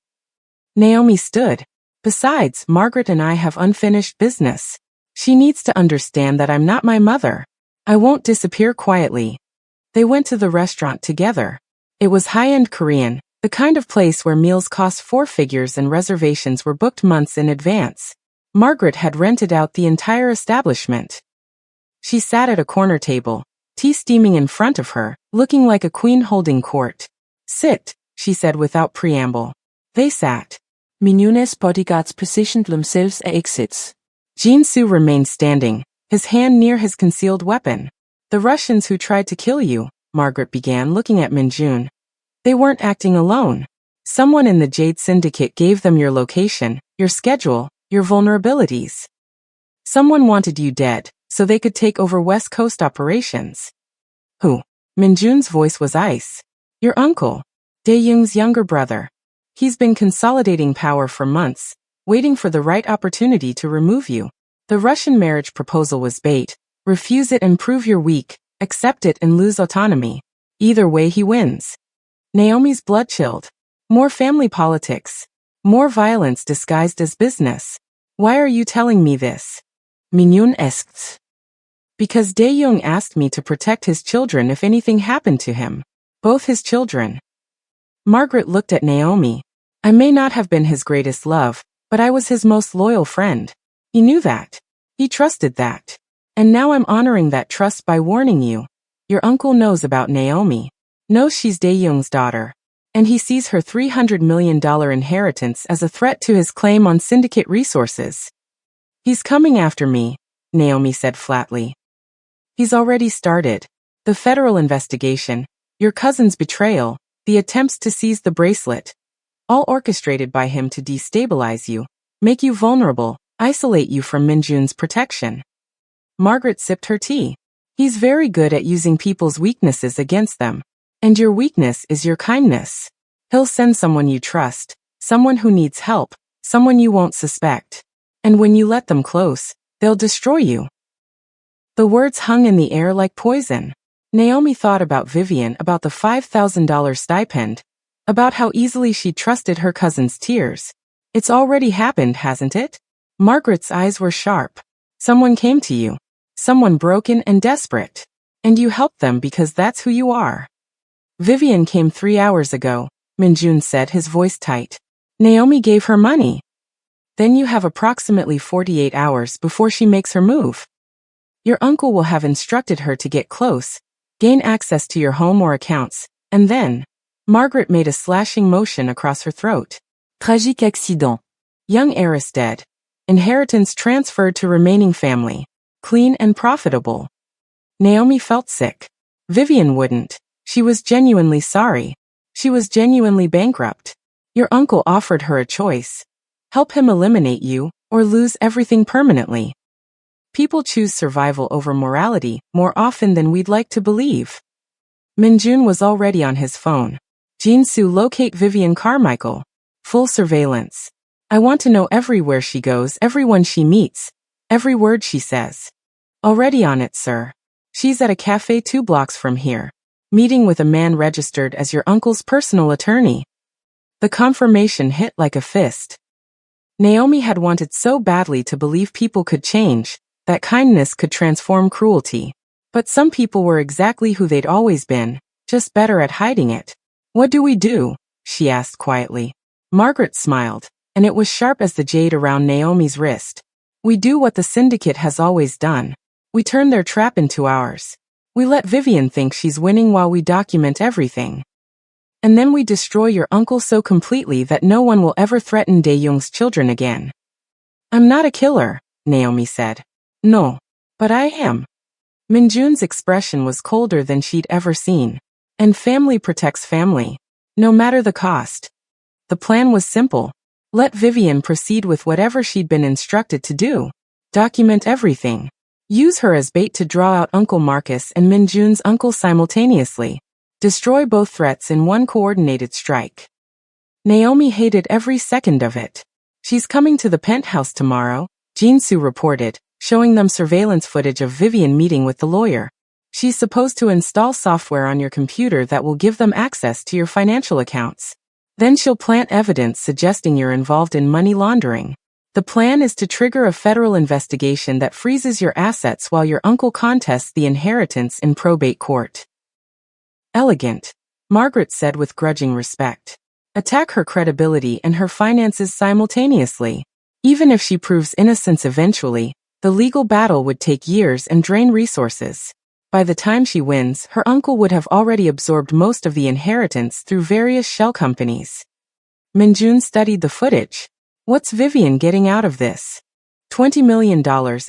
Naomi stood. Besides, Margaret and I have unfinished business. She needs to understand that I'm not my mother. I won't disappear quietly. They went to the restaurant together. It was high-end Korean, the kind of place where meals cost 4 figures and reservations were booked months in advance. Margaret had rented out the entire establishment. She sat at a corner table, tea steaming in front of her, looking like a queen holding court. Sit, she said without preamble. They sat. Mignon's bodyguards positioned themselves at exits. Jinsu remained standing, his hand near his concealed weapon. The Russians who tried to kill you, Margaret began looking at Minjun. They weren't acting alone. Someone in the Jade Syndicate gave them your location, your schedule, your vulnerabilities. Someone wanted you dead, so they could take over West Coast operations. Who? Minjun's voice was ice. Your uncle. Dae-young's younger brother. He's been consolidating power for months, waiting for the right opportunity to remove you. The Russian marriage proposal was bait. Refuse it and prove you're weak, accept it and lose autonomy. Either way he wins. Naomi's blood chilled. More family politics. More violence disguised as business. Why are you telling me this? Mignon asked. Because Dae-young asked me to protect his children if anything happened to him. Both his children. Margaret looked at Naomi. I may not have been his greatest love, but I was his most loyal friend. He knew that. He trusted that. And now I'm honoring that trust by warning you. Your uncle knows about Naomi. Knows she's Dae-young's daughter. And he sees her $300 million inheritance as a threat to his claim on syndicate resources. He's coming after me, Naomi said flatly. He's already started. The federal investigation, your cousin's betrayal, the attempts to seize the bracelet. All orchestrated by him to destabilize you, make you vulnerable, isolate you from Minjun's protection. Margaret sipped her tea. He's very good at using people's weaknesses against them. And your weakness is your kindness. He'll send someone you trust, someone who needs help, someone you won't suspect. And when you let them close, they'll destroy you. The words hung in the air like poison. Naomi thought about Vivian, about the $5,000 stipend, about how easily she trusted her cousin's tears. It's already happened, hasn't it? Margaret's eyes were sharp. Someone came to you. Someone broken and desperate. And you helped them because that's who you are. Vivian came 3 hours ago, Minjun said, his voice tight. Naomi gave her money. Then you have approximately 48 hours before she makes her move. Your uncle will have instructed her to get close, gain access to your home or accounts, and then, Margaret made a slashing motion across her throat. Tragique accident. Young heiress dead. Inheritance transferred to remaining family. Clean and profitable. Naomi felt sick. Vivian wouldn't. She was genuinely sorry. She was genuinely bankrupt. Your uncle offered her a choice. Help him eliminate you, or lose everything permanently. People choose survival over morality more often than we'd like to believe. Minjun was already on his phone. Jinsu, locate Vivian Carmichael. Full surveillance. I want to know everywhere she goes, everyone she meets, every word she says. Already on it, sir. She's at a cafe 2 blocks from here. Meeting with a man registered as your uncle's personal attorney. The confirmation hit like a fist. Naomi had wanted so badly to believe people could change, that kindness could transform cruelty. But some people were exactly who they'd always been, just better at hiding it. What do we do? She asked quietly. Margaret smiled, and it was sharp as the jade around Naomi's wrist. We do what the syndicate has always done. We turn their trap into ours. We let Vivian think she's winning while we document everything. And then we destroy your uncle so completely that no one will ever threaten Dae-young's children again. I'm not a killer, Naomi said. No. But I am. Minjun's expression was colder than she'd ever seen. And family protects family. No matter the cost. The plan was simple. Let Vivian proceed with whatever she'd been instructed to do. Document everything. Use her as bait to draw out Uncle Marcus and Minjun's uncle simultaneously. Destroy both threats in one coordinated strike. Naomi hated every second of it. She's coming to the penthouse tomorrow, Jinsu reported, showing them surveillance footage of Vivian meeting with the lawyer. She's supposed to install software on your computer that will give them access to your financial accounts. Then she'll plant evidence suggesting you're involved in money laundering. The plan is to trigger a federal investigation that freezes your assets while your uncle contests the inheritance in probate court. Elegant, Margaret said with grudging respect. Attack her credibility and her finances simultaneously. Even if she proves innocence eventually, the legal battle would take years and drain resources. By the time she wins, her uncle would have already absorbed most of the inheritance through various shell companies. Minjun studied the footage. What's Vivian getting out of this? $20 million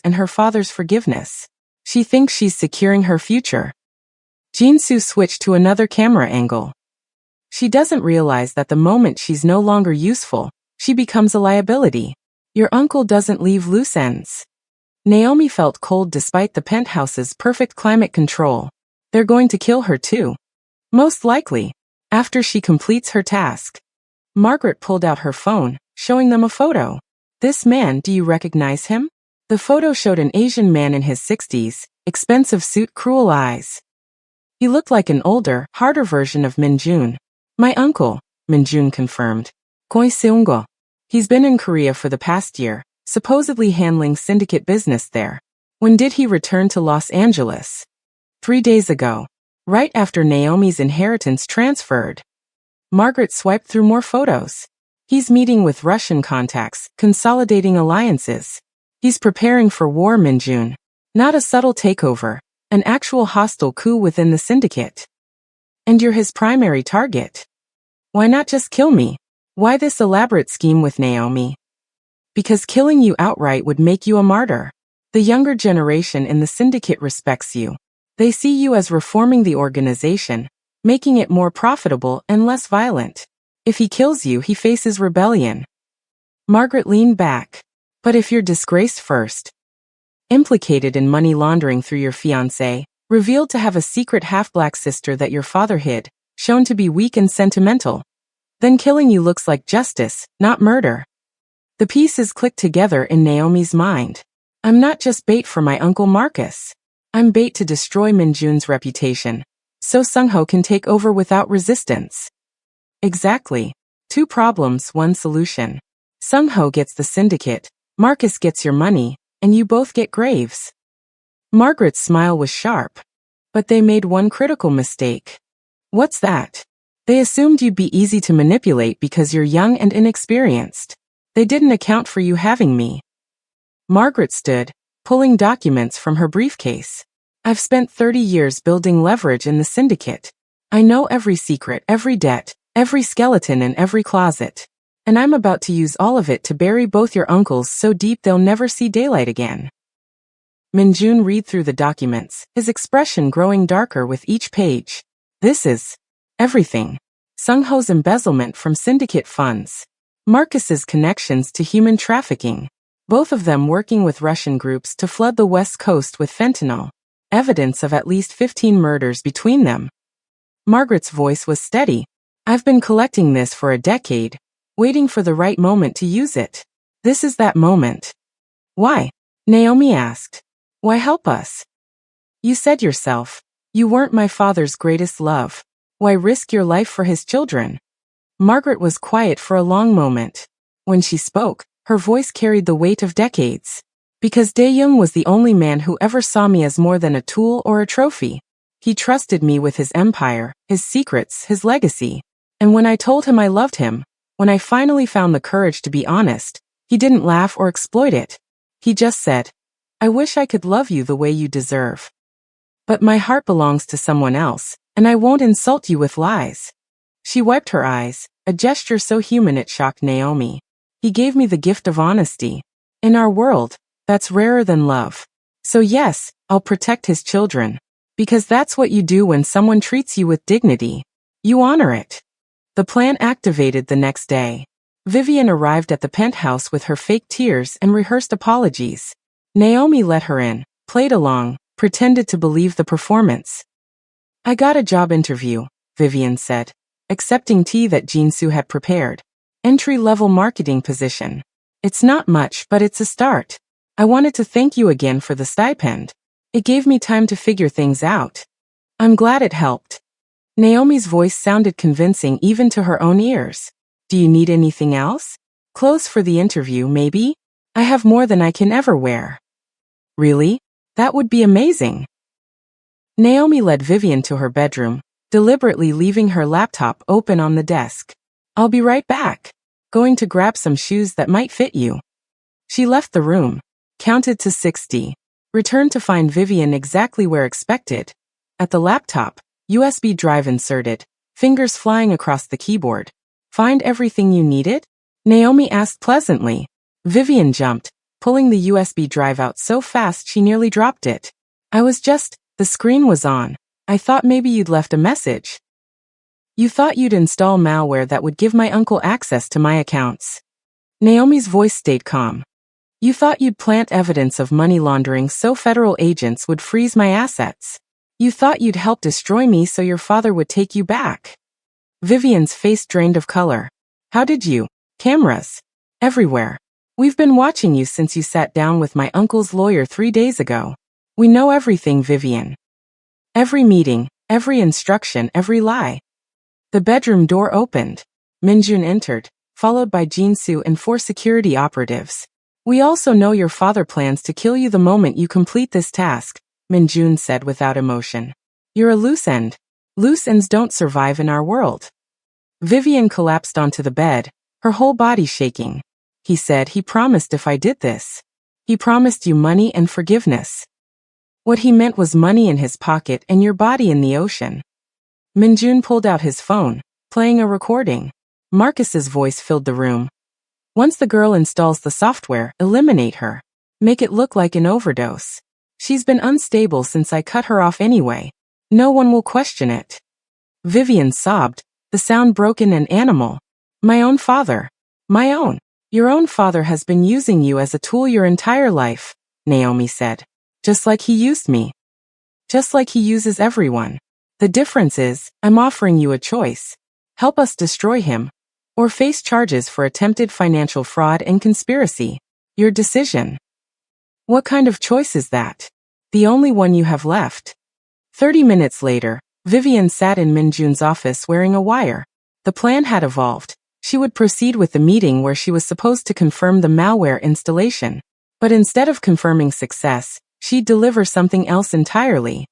and her father's forgiveness. She thinks she's securing her future. Jinsu switched to another camera angle. She doesn't realize that the moment she's no longer useful, she becomes a liability. Your uncle doesn't leave loose ends. Naomi felt cold despite the penthouse's perfect climate control. They're going to kill her too. Most likely. After she completes her task. Margaret pulled out her phone, showing them a photo. This man, do you recognize him? The photo showed an Asian man in his 60s, expensive suit, cruel eyes. He looked like an older, harder version of Minjun. My uncle, Minjun confirmed. Koi Seung-go. He's been in Korea for the past year, supposedly handling syndicate business there. When did he return to Los Angeles? 3 days ago. Right after Naomi's inheritance transferred. Margaret swiped through more photos. He's meeting with Russian contacts, consolidating alliances. He's preparing for war, Minjun. Not a subtle takeover, an actual hostile coup within the syndicate. And you're his primary target. Why not just kill me? Why this elaborate scheme with Naomi? Because killing you outright would make you a martyr. The younger generation in the syndicate respects you. They see you as reforming the organization, making it more profitable and less violent. If he kills you, he faces rebellion. Margaret leaned back. But if you're disgraced first, implicated in money laundering through your fiancé, revealed to have a secret half-black sister that your father hid, shown to be weak and sentimental, then killing you looks like justice, not murder. The pieces clicked together in Naomi's mind. I'm not just bait for my Uncle Marcus. I'm bait to destroy Minjun's reputation, so Sung-ho can take over without resistance. Exactly. 2 problems, 1 solution. Sung-ho gets the syndicate, Marcus gets your money, and you both get graves. Margaret's smile was sharp. But they made one critical mistake. What's that? They assumed you'd be easy to manipulate because you're young and inexperienced. They didn't account for you having me. Margaret stood, pulling documents from her briefcase. I've spent 30 years building leverage in the syndicate. I know every secret, every debt, every skeleton in every closet. And I'm about to use all of it to bury both your uncles so deep they'll never see daylight again. Minjun read through the documents, his expression growing darker with each page. This is everything. Sungho's embezzlement from syndicate funds. Marcus's connections to human trafficking. Both of them working with Russian groups to flood the West Coast with fentanyl. Evidence of at least 15 murders between them. Margaret's voice was steady. I've been collecting this for a decade, waiting for the right moment to use it. This is that moment. Why? Naomi asked. Why help us? You said yourself, you weren't my father's greatest love. Why risk your life for his children? Margaret was quiet for a long moment. When she spoke, her voice carried the weight of decades. Because Dae-young was the only man who ever saw me as more than a tool or a trophy. He trusted me with his empire, his secrets, his legacy. And when I told him I loved him, when I finally found the courage to be honest, he didn't laugh or exploit it. He just said, I wish I could love you the way you deserve. But my heart belongs to someone else, and I won't insult you with lies. She wiped her eyes, a gesture so human it shocked Naomi. He gave me the gift of honesty. In our world, that's rarer than love. So yes, I'll protect his children. Because that's what you do when someone treats you with dignity. You honor it. The plan activated the next day. Vivian arrived at the penthouse with her fake tears and rehearsed apologies. Naomi let her in, played along, pretended to believe the performance. I got a job interview, Vivian said, accepting tea that Jinsu had prepared. Entry-level marketing position. It's not much, but it's a start. I wanted to thank you again for the stipend. It gave me time to figure things out. I'm glad it helped. Naomi's voice sounded convincing even to her own ears. Do you need anything else? Clothes for the interview, maybe? I have more than I can ever wear. Really? That would be amazing. Naomi led Vivian to her bedroom, deliberately leaving her laptop open on the desk. I'll be right back. Going to grab some shoes that might fit you. She left the room, counted to 60, returned to find Vivian exactly where expected. At the laptop, USB drive inserted, fingers flying across the keyboard. Find everything you needed? Naomi asked pleasantly. Vivian jumped, pulling the USB drive out so fast she nearly dropped it. The screen was on. I thought maybe you'd left a message. You thought you'd install malware that would give my uncle access to my accounts. Naomi's voice stayed calm. You thought you'd plant evidence of money laundering so federal agents would freeze my assets. You thought you'd help destroy me so your father would take you back. Vivian's face drained of color. How did you? Cameras. Everywhere. We've been watching you since you sat down with my uncle's lawyer 3 days ago. We know everything, Vivian. Every meeting, every instruction, every lie. The bedroom door opened. Minjun entered, followed by Jinsu and 4 security operatives. We also know your father plans to kill you the moment you complete this task, Minjun said without emotion. You're a loose end. Loose ends don't survive in our world. Vivian collapsed onto the bed, her whole body shaking. He said he promised if I did this. He promised you money and forgiveness. What he meant was money in his pocket and your body in the ocean. Minjun pulled out his phone, playing a recording. Marcus's voice filled the room. Once the girl installs the software, eliminate her. Make it look like an overdose. She's been unstable since I cut her off anyway. No one will question it. Vivian sobbed, the sound broken and animal. My own father. My own. Your own father has been using you as a tool your entire life, Naomi said. Just like he used me. Just like he uses everyone. The difference is, I'm offering you a choice. Help us destroy him, or face charges for attempted financial fraud and conspiracy. Your decision. What kind of choice is that? The only one you have left. 30 minutes later, Vivian sat in Minjun's office wearing a wire. The plan had evolved. She would proceed with the meeting where she was supposed to confirm the malware installation. But instead of confirming success, she'd deliver something else entirely.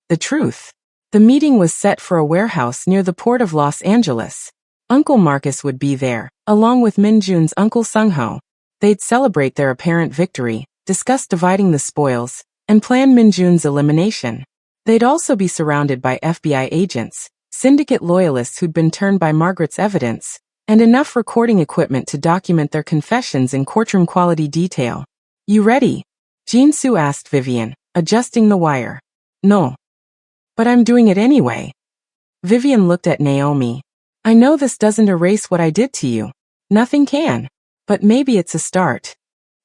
The truth. The meeting was set for a warehouse near the port of Los Angeles. Uncle Marcus would be there, along with Minjun's Uncle Sungho. They'd celebrate their apparent victory, discuss dividing the spoils, and plan Minjun's elimination. They'd also be surrounded by FBI agents, syndicate loyalists who'd been turned by Margaret's evidence, and enough recording equipment to document their confessions in courtroom-quality detail. You ready? Jin-Soo asked Vivian, adjusting the wire. No. But I'm doing it anyway. Vivian looked at Naomi. I know this doesn't erase what I did to you. Nothing can. But maybe it's a start.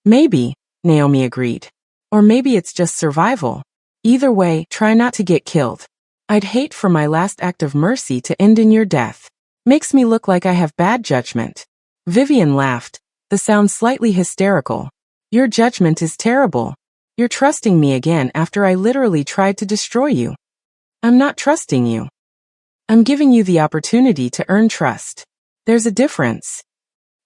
Maybe, Naomi agreed. Or maybe it's just survival. Either way, try not to get killed. I'd hate for my last act of mercy to end in your death. Makes me look like I have bad judgment. Vivian laughed, the sound slightly hysterical. Your judgment is terrible. You're trusting me again after I literally tried to destroy you. I'm not trusting you. I'm giving you the opportunity to earn trust. There's a difference.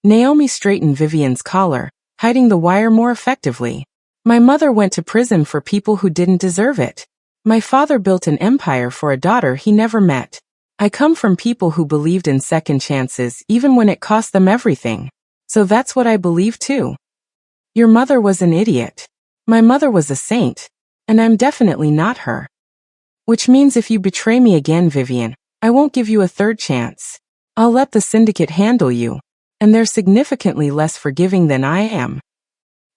Naomi straightened Vivian's collar, hiding the wire more effectively. My mother went to prison for people who didn't deserve it. My father built an empire for a daughter he never met. I come from people who believed in second chances even when it cost them everything. So that's what I believe too. Your mother was an idiot. My mother was a saint. And I'm definitely not her. Which means if you betray me again, Vivian, I won't give you a third chance. I'll let the syndicate handle you. And they're significantly less forgiving than I am.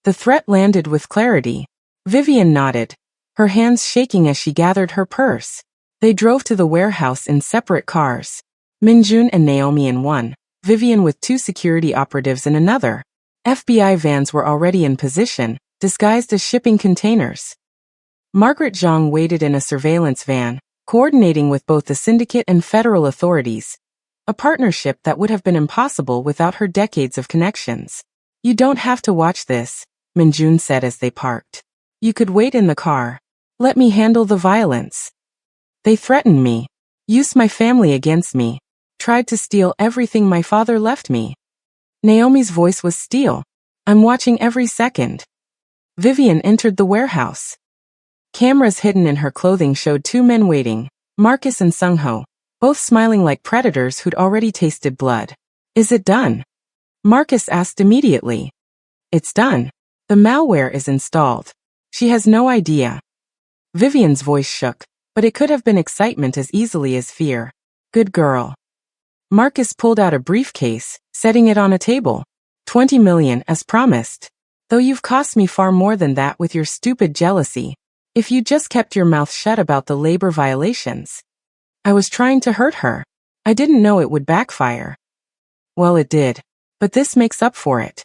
The threat landed with clarity. Vivian nodded, her hands shaking as she gathered her purse. They drove to the warehouse in separate cars. Minjun and Naomi in one, Vivian with 2 security operatives in another. FBI vans were already in position, disguised as shipping containers. Margaret Zhang waited in a surveillance van, coordinating with both the syndicate and federal authorities. A partnership that would have been impossible without her decades of connections. You don't have to watch this, Minjun said as they parked. You could wait in the car. Let me handle the violence. They threatened me, used my family against me, tried to steal everything my father left me. Naomi's voice was steel. I'm watching every second. Vivian entered the warehouse. Cameras hidden in her clothing showed 2 men waiting, Marcus and Sung-ho, both smiling like predators who'd already tasted blood. Is it done? Marcus asked immediately. It's done. The malware is installed. She has no idea. Vivian's voice shook, but it could have been excitement as easily as fear. Good girl. Marcus pulled out a briefcase, setting it on a table. 20 million as promised. Though you've cost me far more than that with your stupid jealousy. If you just kept your mouth shut about the labor violations. I was trying to hurt her. I didn't know it would backfire. Well, it did. But this makes up for it.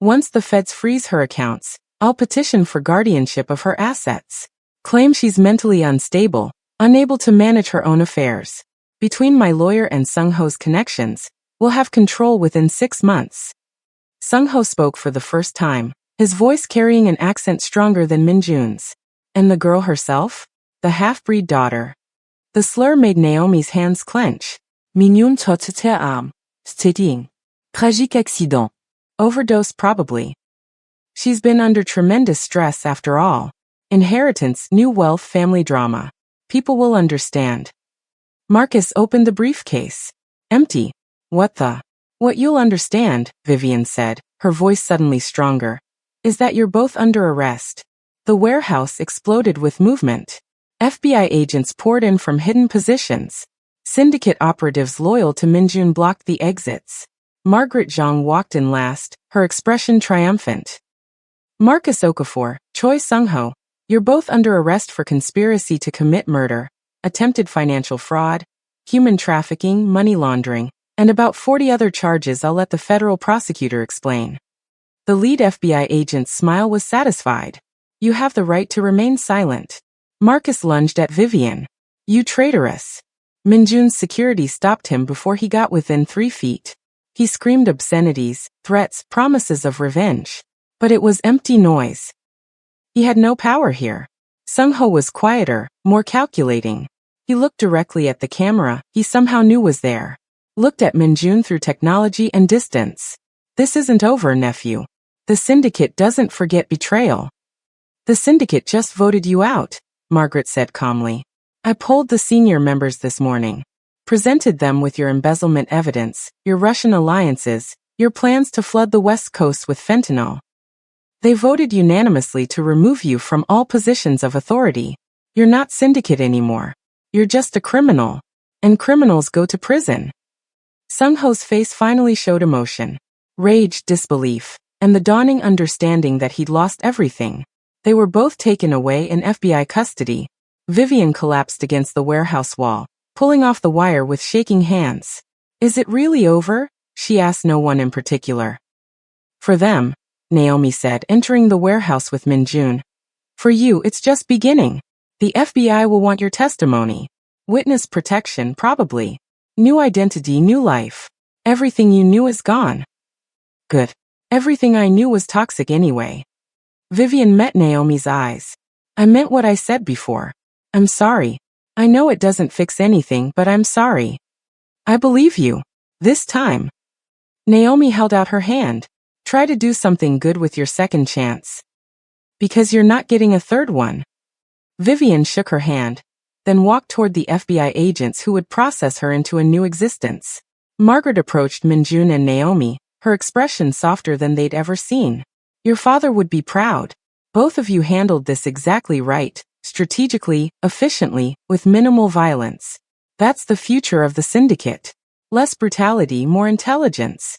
Once the feds freeze her accounts, I'll petition for guardianship of her assets. Claim she's mentally unstable, unable to manage her own affairs. Between my lawyer and Sung-ho's connections, we'll have control within 6 months. Sung-ho spoke for the first time, his voice carrying an accent stronger than Minjun's. And the girl herself? The half-breed daughter. The slur made Naomi's hands clench. Minjun tottet her arm, steadying. Tragique accident. Overdose probably. She's been under tremendous stress after all. Inheritance, new wealth, family drama. People will understand. Marcus opened the briefcase. Empty. What the? What you'll understand, Vivian said, her voice suddenly stronger, is that you're both under arrest. The warehouse exploded with movement. FBI agents poured in from hidden positions. Syndicate operatives loyal to Minjun blocked the exits. Margaret Zhang walked in last, her expression triumphant. Marcus Okafor, Choi Sung-ho, you're both under arrest for conspiracy to commit murder, attempted financial fraud, human trafficking, money laundering, and about 40 other charges I'll let the federal prosecutor explain. The lead FBI agent's smile was satisfied. You have the right to remain silent. Marcus lunged at Vivian. You traitoress. Minjun's security stopped him before he got within 3 feet. He screamed obscenities, threats, promises of revenge. But it was empty noise. He had no power here. Sung-ho was quieter, more calculating. He looked directly at the camera he somehow knew was there. Looked at Minjun through technology and distance. This isn't over, nephew. The syndicate doesn't forget betrayal. The syndicate just voted you out, Margaret said calmly. I polled the senior members this morning. Presented them with your embezzlement evidence, your Russian alliances, your plans to flood the West Coast with fentanyl. They voted unanimously to remove you from all positions of authority. You're not syndicate anymore. You're just a criminal. And criminals go to prison. Sung-ho's face finally showed emotion. Rage, disbelief, and the dawning understanding that he'd lost everything. They were both taken away in FBI custody. Vivian collapsed against the warehouse wall, pulling off the wire with shaking hands. Is it really over? She asked no one in particular. For them, Naomi said, entering the warehouse with Minjun. For you, it's just beginning. The FBI will want your testimony. Witness protection, probably. New identity, new life. Everything you knew is gone. Good. Everything I knew was toxic anyway. Vivian met Naomi's eyes. I meant what I said before. I'm sorry. I know it doesn't fix anything, but I'm sorry. I believe you. This time. Naomi held out her hand. Try to do something good with your second chance. Because you're not getting a third one. Vivian shook her hand, then walked toward the FBI agents who would process her into a new existence. Margaret approached Minjun and Naomi, her expression softer than they'd ever seen. Your father would be proud. Both of you handled this exactly right, strategically, efficiently, with minimal violence. That's the future of the syndicate. Less brutality, more intelligence.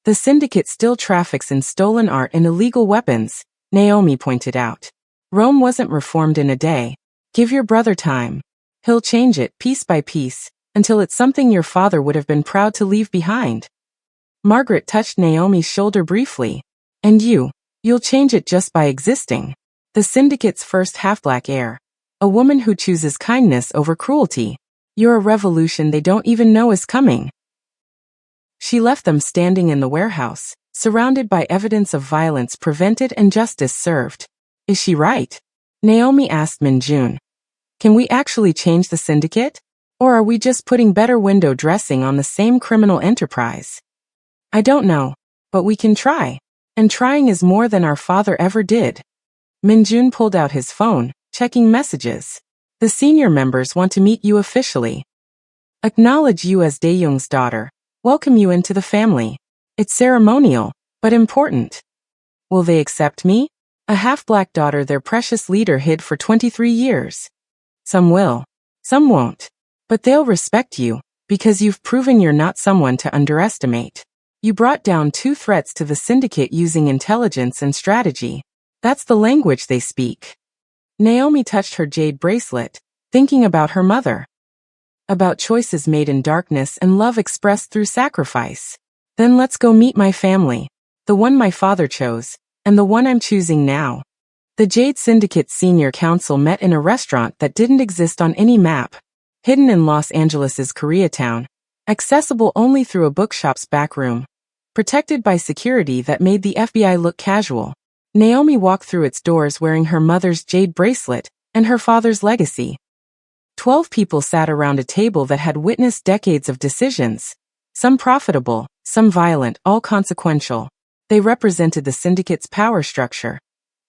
The syndicate still traffics in stolen art and illegal weapons, Naomi pointed out. Rome wasn't reformed in a day. Give your brother time. He'll change it piece by piece, until it's something your father would have been proud to leave behind. Margaret touched Naomi's shoulder briefly. And you'll change it just by existing. The syndicate's first half-black heir. A woman who chooses kindness over cruelty. You're a revolution they don't even know is coming. She left them standing in the warehouse, surrounded by evidence of violence prevented and justice served. Is she right? Naomi asked Minjun. Can we actually change the syndicate? Or are we just putting better window dressing on the same criminal enterprise? I don't know, but we can try. And trying is more than our father ever did. Minjun pulled out his phone, checking messages. The senior members want to meet you officially. Acknowledge you as Dae-young's daughter. Welcome you into the family. It's ceremonial, but important. Will they accept me? A half-black daughter their precious leader hid for 23 years. Some will. Some won't. But they'll respect you, because you've proven you're not someone to underestimate. You brought down 2 threats to the syndicate using intelligence and strategy. That's the language they speak. Naomi touched her jade bracelet, thinking about her mother. About choices made in darkness and love expressed through sacrifice. Then let's go meet my family. The one my father chose, and the one I'm choosing now. The Jade Syndicate Senior Council met in a restaurant that didn't exist on any map. Hidden in Los Angeles' Koreatown. Accessible only through a bookshop's back room. Protected by security that made the FBI look casual. Naomi walked through its doors wearing her mother's jade bracelet and her father's legacy. 12 people sat around a table that had witnessed decades of decisions. Some profitable, some violent, all consequential. They represented the syndicate's power structure.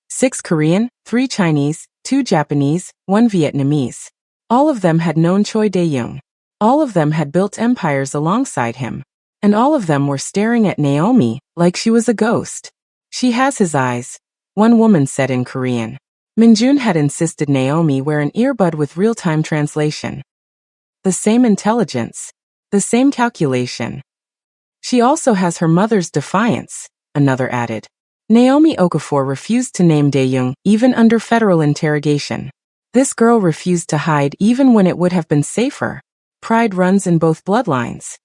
6 Korean, 3 Chinese, 2 Japanese, 1 Vietnamese. All of them had known Choi Dae-young. All of them had built empires alongside him. And all of them were staring at Naomi like she was a ghost. She has his eyes, one woman said in Korean. Minjun had insisted Naomi wear an earbud with real-time translation. The same intelligence. The same calculation. She also has her mother's defiance, another added. Naomi Okafor refused to name Dae-young even under federal interrogation. This girl refused to hide even when it would have been safer. Pride runs in both bloodlines.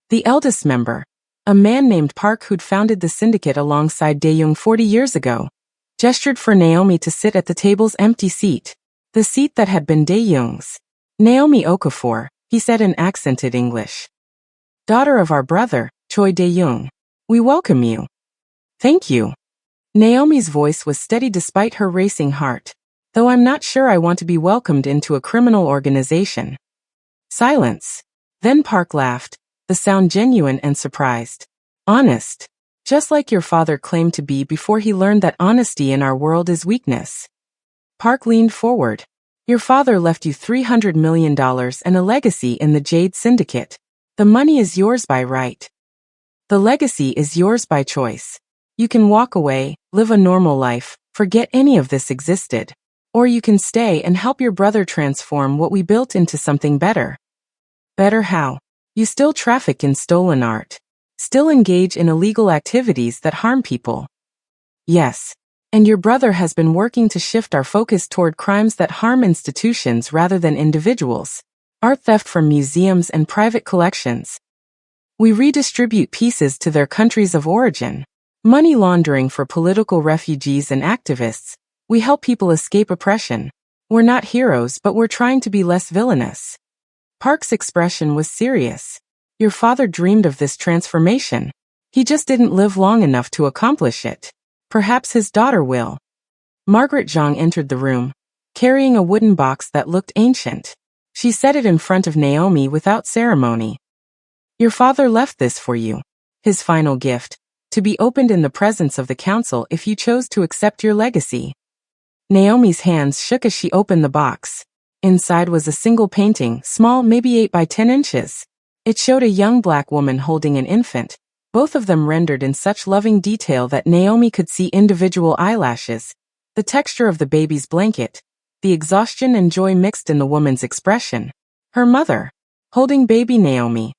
The eldest member, a man named Park who'd founded the syndicate alongside Dae-young 40 years ago, gestured for Naomi to sit at the table's empty seat, the seat that had been Dae-young's. Naomi Okafor, he said in accented English. Daughter of our brother, Choi Dae-young. We welcome you. Thank you. Naomi's voice was steady despite her racing heart. Though I'm not sure I want to be welcomed into a criminal organization. Silence. Then Park laughed, the sound genuine and surprised. Honest. Just like your father claimed to be before he learned that honesty in our world is weakness. Park leaned forward. Your father left you $300 million and a legacy in the Jade Syndicate. The money is yours by right. The legacy is yours by choice. You can walk away, live a normal life, forget any of this existed. Or you can stay and help your brother transform what we built into something better. Better how? You still traffic in stolen art. Still engage in illegal activities that harm people. Yes. And your brother has been working to shift our focus toward crimes that harm institutions rather than individuals. Art theft from museums and private collections. We redistribute pieces to their countries of origin. Money laundering for political refugees and activists. We help people escape oppression. We're not heroes, but we're trying to be less villainous. Park's expression was serious. Your father dreamed of this transformation. He just didn't live long enough to accomplish it. Perhaps his daughter will. Margaret Zhang entered the room, carrying a wooden box that looked ancient. She set it in front of Naomi without ceremony. Your father left this for you. His final gift, to be opened in the presence of the council if you chose to accept your legacy. Naomi's hands shook as she opened the box. Inside was a single painting, small, maybe 8 by 10 inches. It showed a young black woman holding an infant, both of them rendered in such loving detail that Naomi could see individual eyelashes, the texture of the baby's blanket, the exhaustion and joy mixed in the woman's expression. Her mother, holding baby Naomi.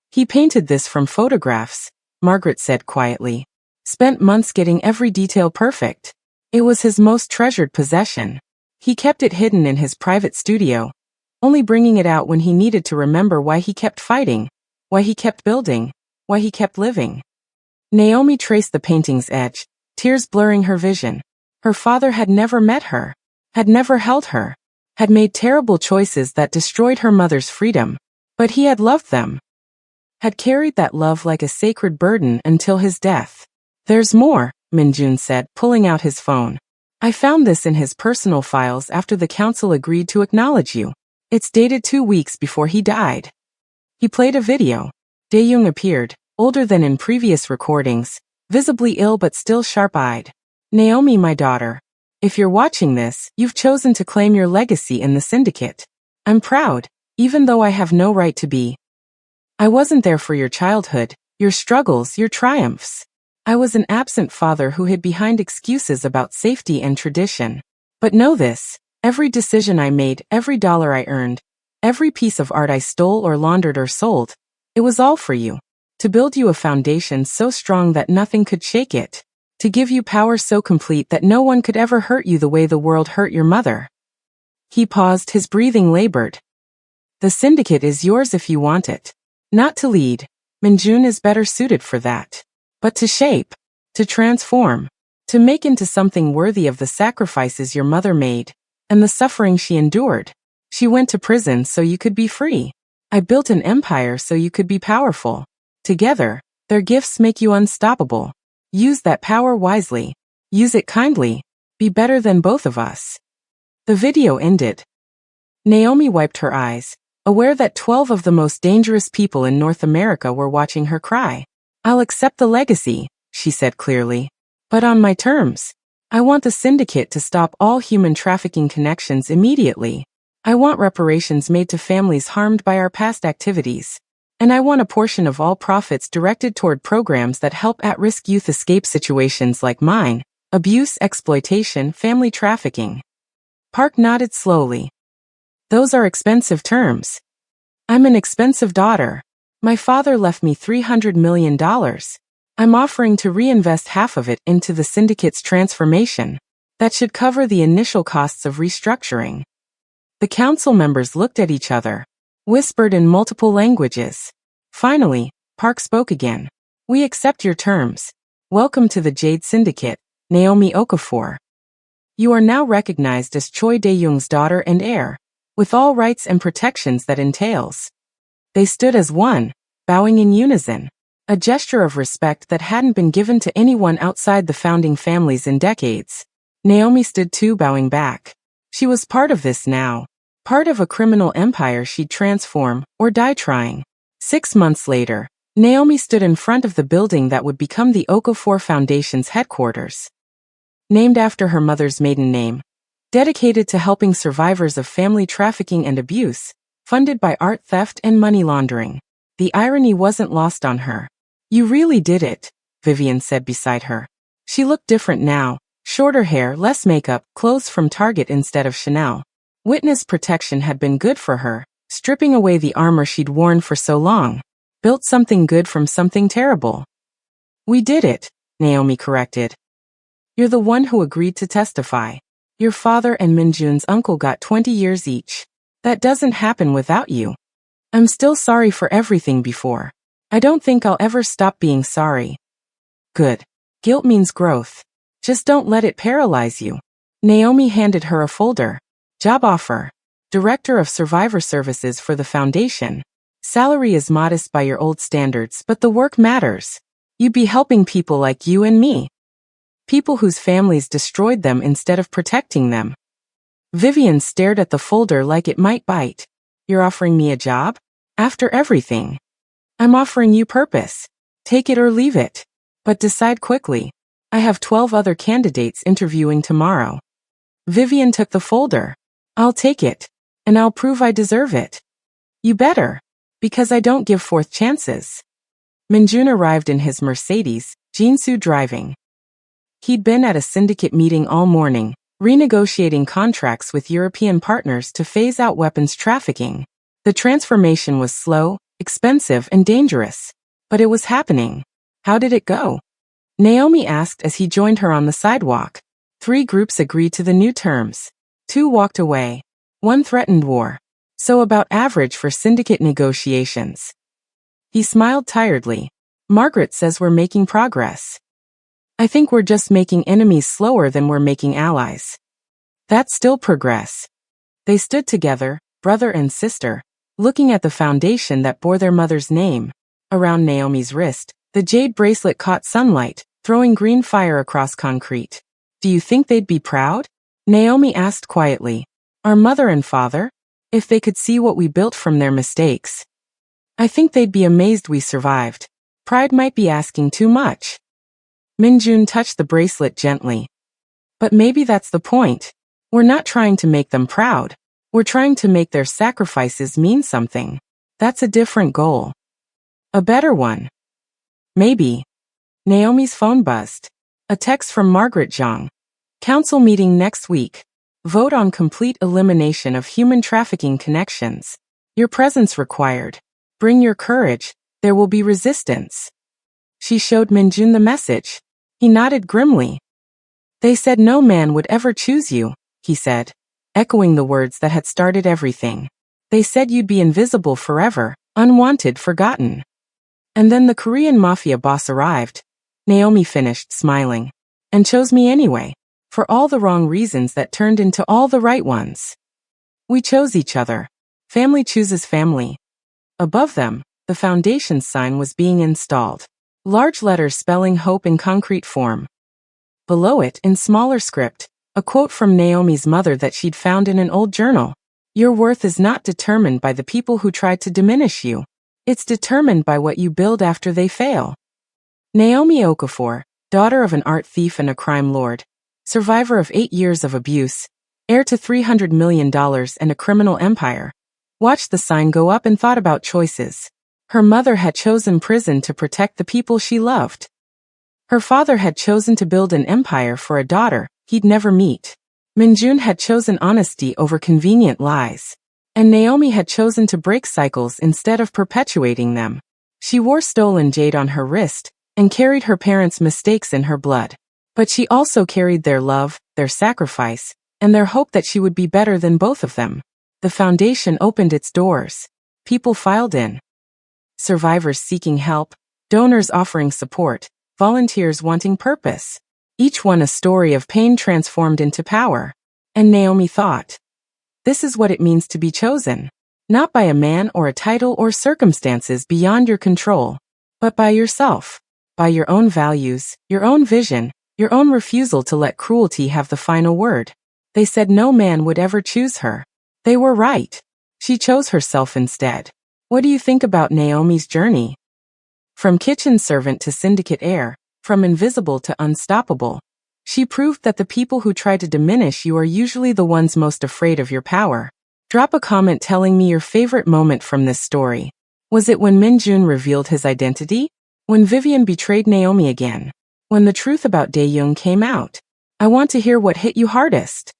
He painted this from photographs, Margaret said quietly. Spent months getting every detail perfect. It was his most treasured possession. He kept it hidden in his private studio, only bringing it out when he needed to remember why he kept fighting, why he kept building, why he kept living. Naomi traced the painting's edge, tears blurring her vision. Her father had never met her, had never held her, had made terrible choices that destroyed her mother's freedom, but he had loved them. Had carried that love like a sacred burden until his death. There's more, Minjun said, pulling out his phone. I found this in his personal files after the council agreed to acknowledge you. It's dated 2 weeks before he died. He played a video. Dae-young appeared, older than in previous recordings, visibly ill but still sharp-eyed. Naomi, my daughter. If you're watching this, you've chosen to claim your legacy in the syndicate. I'm proud, even though I have no right to be. I wasn't there for your childhood, your struggles, your triumphs. I was an absent father who hid behind excuses about safety and tradition. But know this, every decision I made, every dollar I earned, every piece of art I stole or laundered or sold, it was all for you. To build you a foundation so strong that nothing could shake it. To give you power so complete that no one could ever hurt you the way the world hurt your mother. He paused, his breathing labored. The syndicate is yours if you want it. Not to lead. Minjun is better suited for that. But to shape, to transform, to make into something worthy of the sacrifices your mother made, and the suffering she endured. She went to prison so you could be free. I built an empire so you could be powerful. Together, their gifts make you unstoppable. Use that power wisely. Use it kindly. Be better than both of us. The video ended. Naomi wiped her eyes, aware that 12 of the most dangerous people in North America were watching her cry. I'll accept the legacy, she said clearly. But on my terms. I want the syndicate to stop all human trafficking connections immediately. I want reparations made to families harmed by our past activities. And I want a portion of all profits directed toward programs that help at-risk youth escape situations like mine, abuse, exploitation, family trafficking. Park nodded slowly. Those are expensive terms. I'm an expensive daughter. My father left me $300 million. I'm offering to reinvest half of it into the syndicate's transformation. That should cover the initial costs of restructuring. The council members looked at each other, whispered in multiple languages. Finally, Park spoke again. We accept your terms. Welcome to the Jade Syndicate, Naomi Okafor. You are now recognized as Choi Dae-young's daughter and heir, with all rights and protections that entails. They stood as one, bowing in unison, a gesture of respect that hadn't been given to anyone outside the founding families in decades. Naomi stood too, bowing back. She was part of this now, part of a criminal empire she'd transform or die trying. 6 months later, Naomi stood in front of the building that would become the Okafor Foundation's headquarters. Named after her mother's maiden name, dedicated to helping survivors of family trafficking and abuse, funded by art theft and money laundering. The irony wasn't lost on her. You really did it, Vivian said beside her. She looked different now, shorter hair, less makeup, clothes from Target instead of Chanel. Witness protection had been good for her, stripping away the armor she'd worn for so long. Built something good from something terrible. We did it, Naomi corrected. You're the one who agreed to testify. Your father and Minjun's uncle got 20 years each. That doesn't happen without you. I'm still sorry for everything before. I don't think I'll ever stop being sorry. Good. Guilt means growth. Just don't let it paralyze you. Naomi handed her a folder. Job offer. Director of Survivor Services for the Foundation. Salary is modest by your old standards, but the work matters. You'd be helping people like you and me. People whose families destroyed them instead of protecting them. Vivian stared at the folder like it might bite. You're offering me a job? After everything. I'm offering you purpose. Take it or leave it. But decide quickly. I have 12 other candidates interviewing tomorrow. Vivian took the folder. I'll take it. And I'll prove I deserve it. You better. Because I don't give fourth chances. Minjun arrived in his Mercedes, Jinsu driving. He'd been at a syndicate meeting all morning, renegotiating contracts with European partners to phase out weapons trafficking. The transformation was slow, expensive, and dangerous. But it was happening. How did it go? Naomi asked as he joined her on the sidewalk. 3 groups agreed to the new terms. 2 walked away. 1 threatened war. So about average for syndicate negotiations. He smiled tiredly. Margaret says we're making progress. I think we're just making enemies slower than we're making allies. That's still progress. They stood together, brother and sister, looking at the foundation that bore their mother's name. Around Naomi's wrist, the jade bracelet caught sunlight, throwing green fire across concrete. Do you think they'd be proud? Naomi asked quietly. Our mother and father? If they could see what we built from their mistakes. I think they'd be amazed we survived. Pride might be asking too much. Minjun touched the bracelet gently. But maybe that's the point. We're not trying to make them proud. We're trying to make their sacrifices mean something. That's a different goal. A better one. Maybe. Naomi's phone buzzed. A text from Margaret Zhang. Council meeting next week. Vote on complete elimination of human trafficking connections. Your presence required. Bring your courage. There will be resistance. She showed Minjun the message. He nodded grimly. They said no man would ever choose you, he said, echoing the words that had started everything. They said you'd be invisible forever, unwanted, forgotten. And then the Korean Mafia boss arrived. Naomi finished, smiling. And chose me anyway. For all the wrong reasons that turned into all the right ones. We chose each other. Family chooses family. Above them, the foundation's sign was being installed. Large letters spelling hope in concrete form. Below it, in smaller script, a quote from Naomi's mother that she'd found in an old journal. Your worth is not determined by the people who tried to diminish you. It's determined by what you build after they fail. Naomi Okafor, daughter of an art thief and a crime lord, survivor of 8 years of abuse, heir to $300 million and a criminal empire, watched the sign go up and thought about choices. Her mother had chosen prison to protect the people she loved. Her father had chosen to build an empire for a daughter he'd never meet. Minjun had chosen honesty over convenient lies. And Naomi had chosen to break cycles instead of perpetuating them. She wore stolen jade on her wrist and carried her parents' mistakes in her blood. But she also carried their love, their sacrifice, and their hope that she would be better than both of them. The foundation opened its doors. People filed in. Survivors seeking help, donors offering support, volunteers wanting purpose. Each one a story of pain transformed into power. And Naomi thought, this is what it means to be chosen. Not by a man or a title or circumstances beyond your control, but by yourself. By your own values, your own vision, your own refusal to let cruelty have the final word. They said no man would ever choose her. They were right. She chose herself instead. What do you think about Naomi's journey? From kitchen servant to syndicate heir, from invisible to unstoppable, she proved that the people who try to diminish you are usually the ones most afraid of your power. Drop a comment telling me your favorite moment from this story. Was it when Minjun revealed his identity? When Vivian betrayed Naomi again? When the truth about Daeyoung came out? I want to hear what hit you hardest.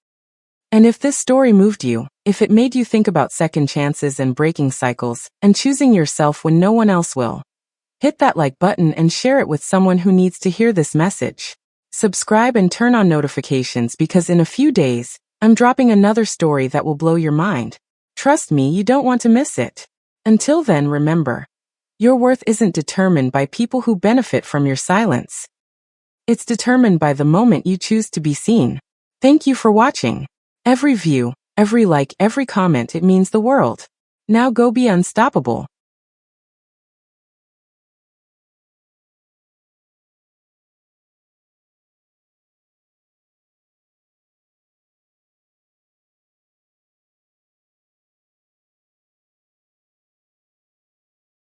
And if this story moved you, if it made you think about second chances and breaking cycles, and choosing yourself when no one else will, hit that like button and share it with someone who needs to hear this message. Subscribe and turn on notifications because in a few days, I'm dropping another story that will blow your mind. Trust me, you don't want to miss it. Until then, remember, your worth isn't determined by people who benefit from your silence. It's determined by the moment you choose to be seen. Thank you for watching. Every view, every like, every comment, it means the world. Now go be unstoppable.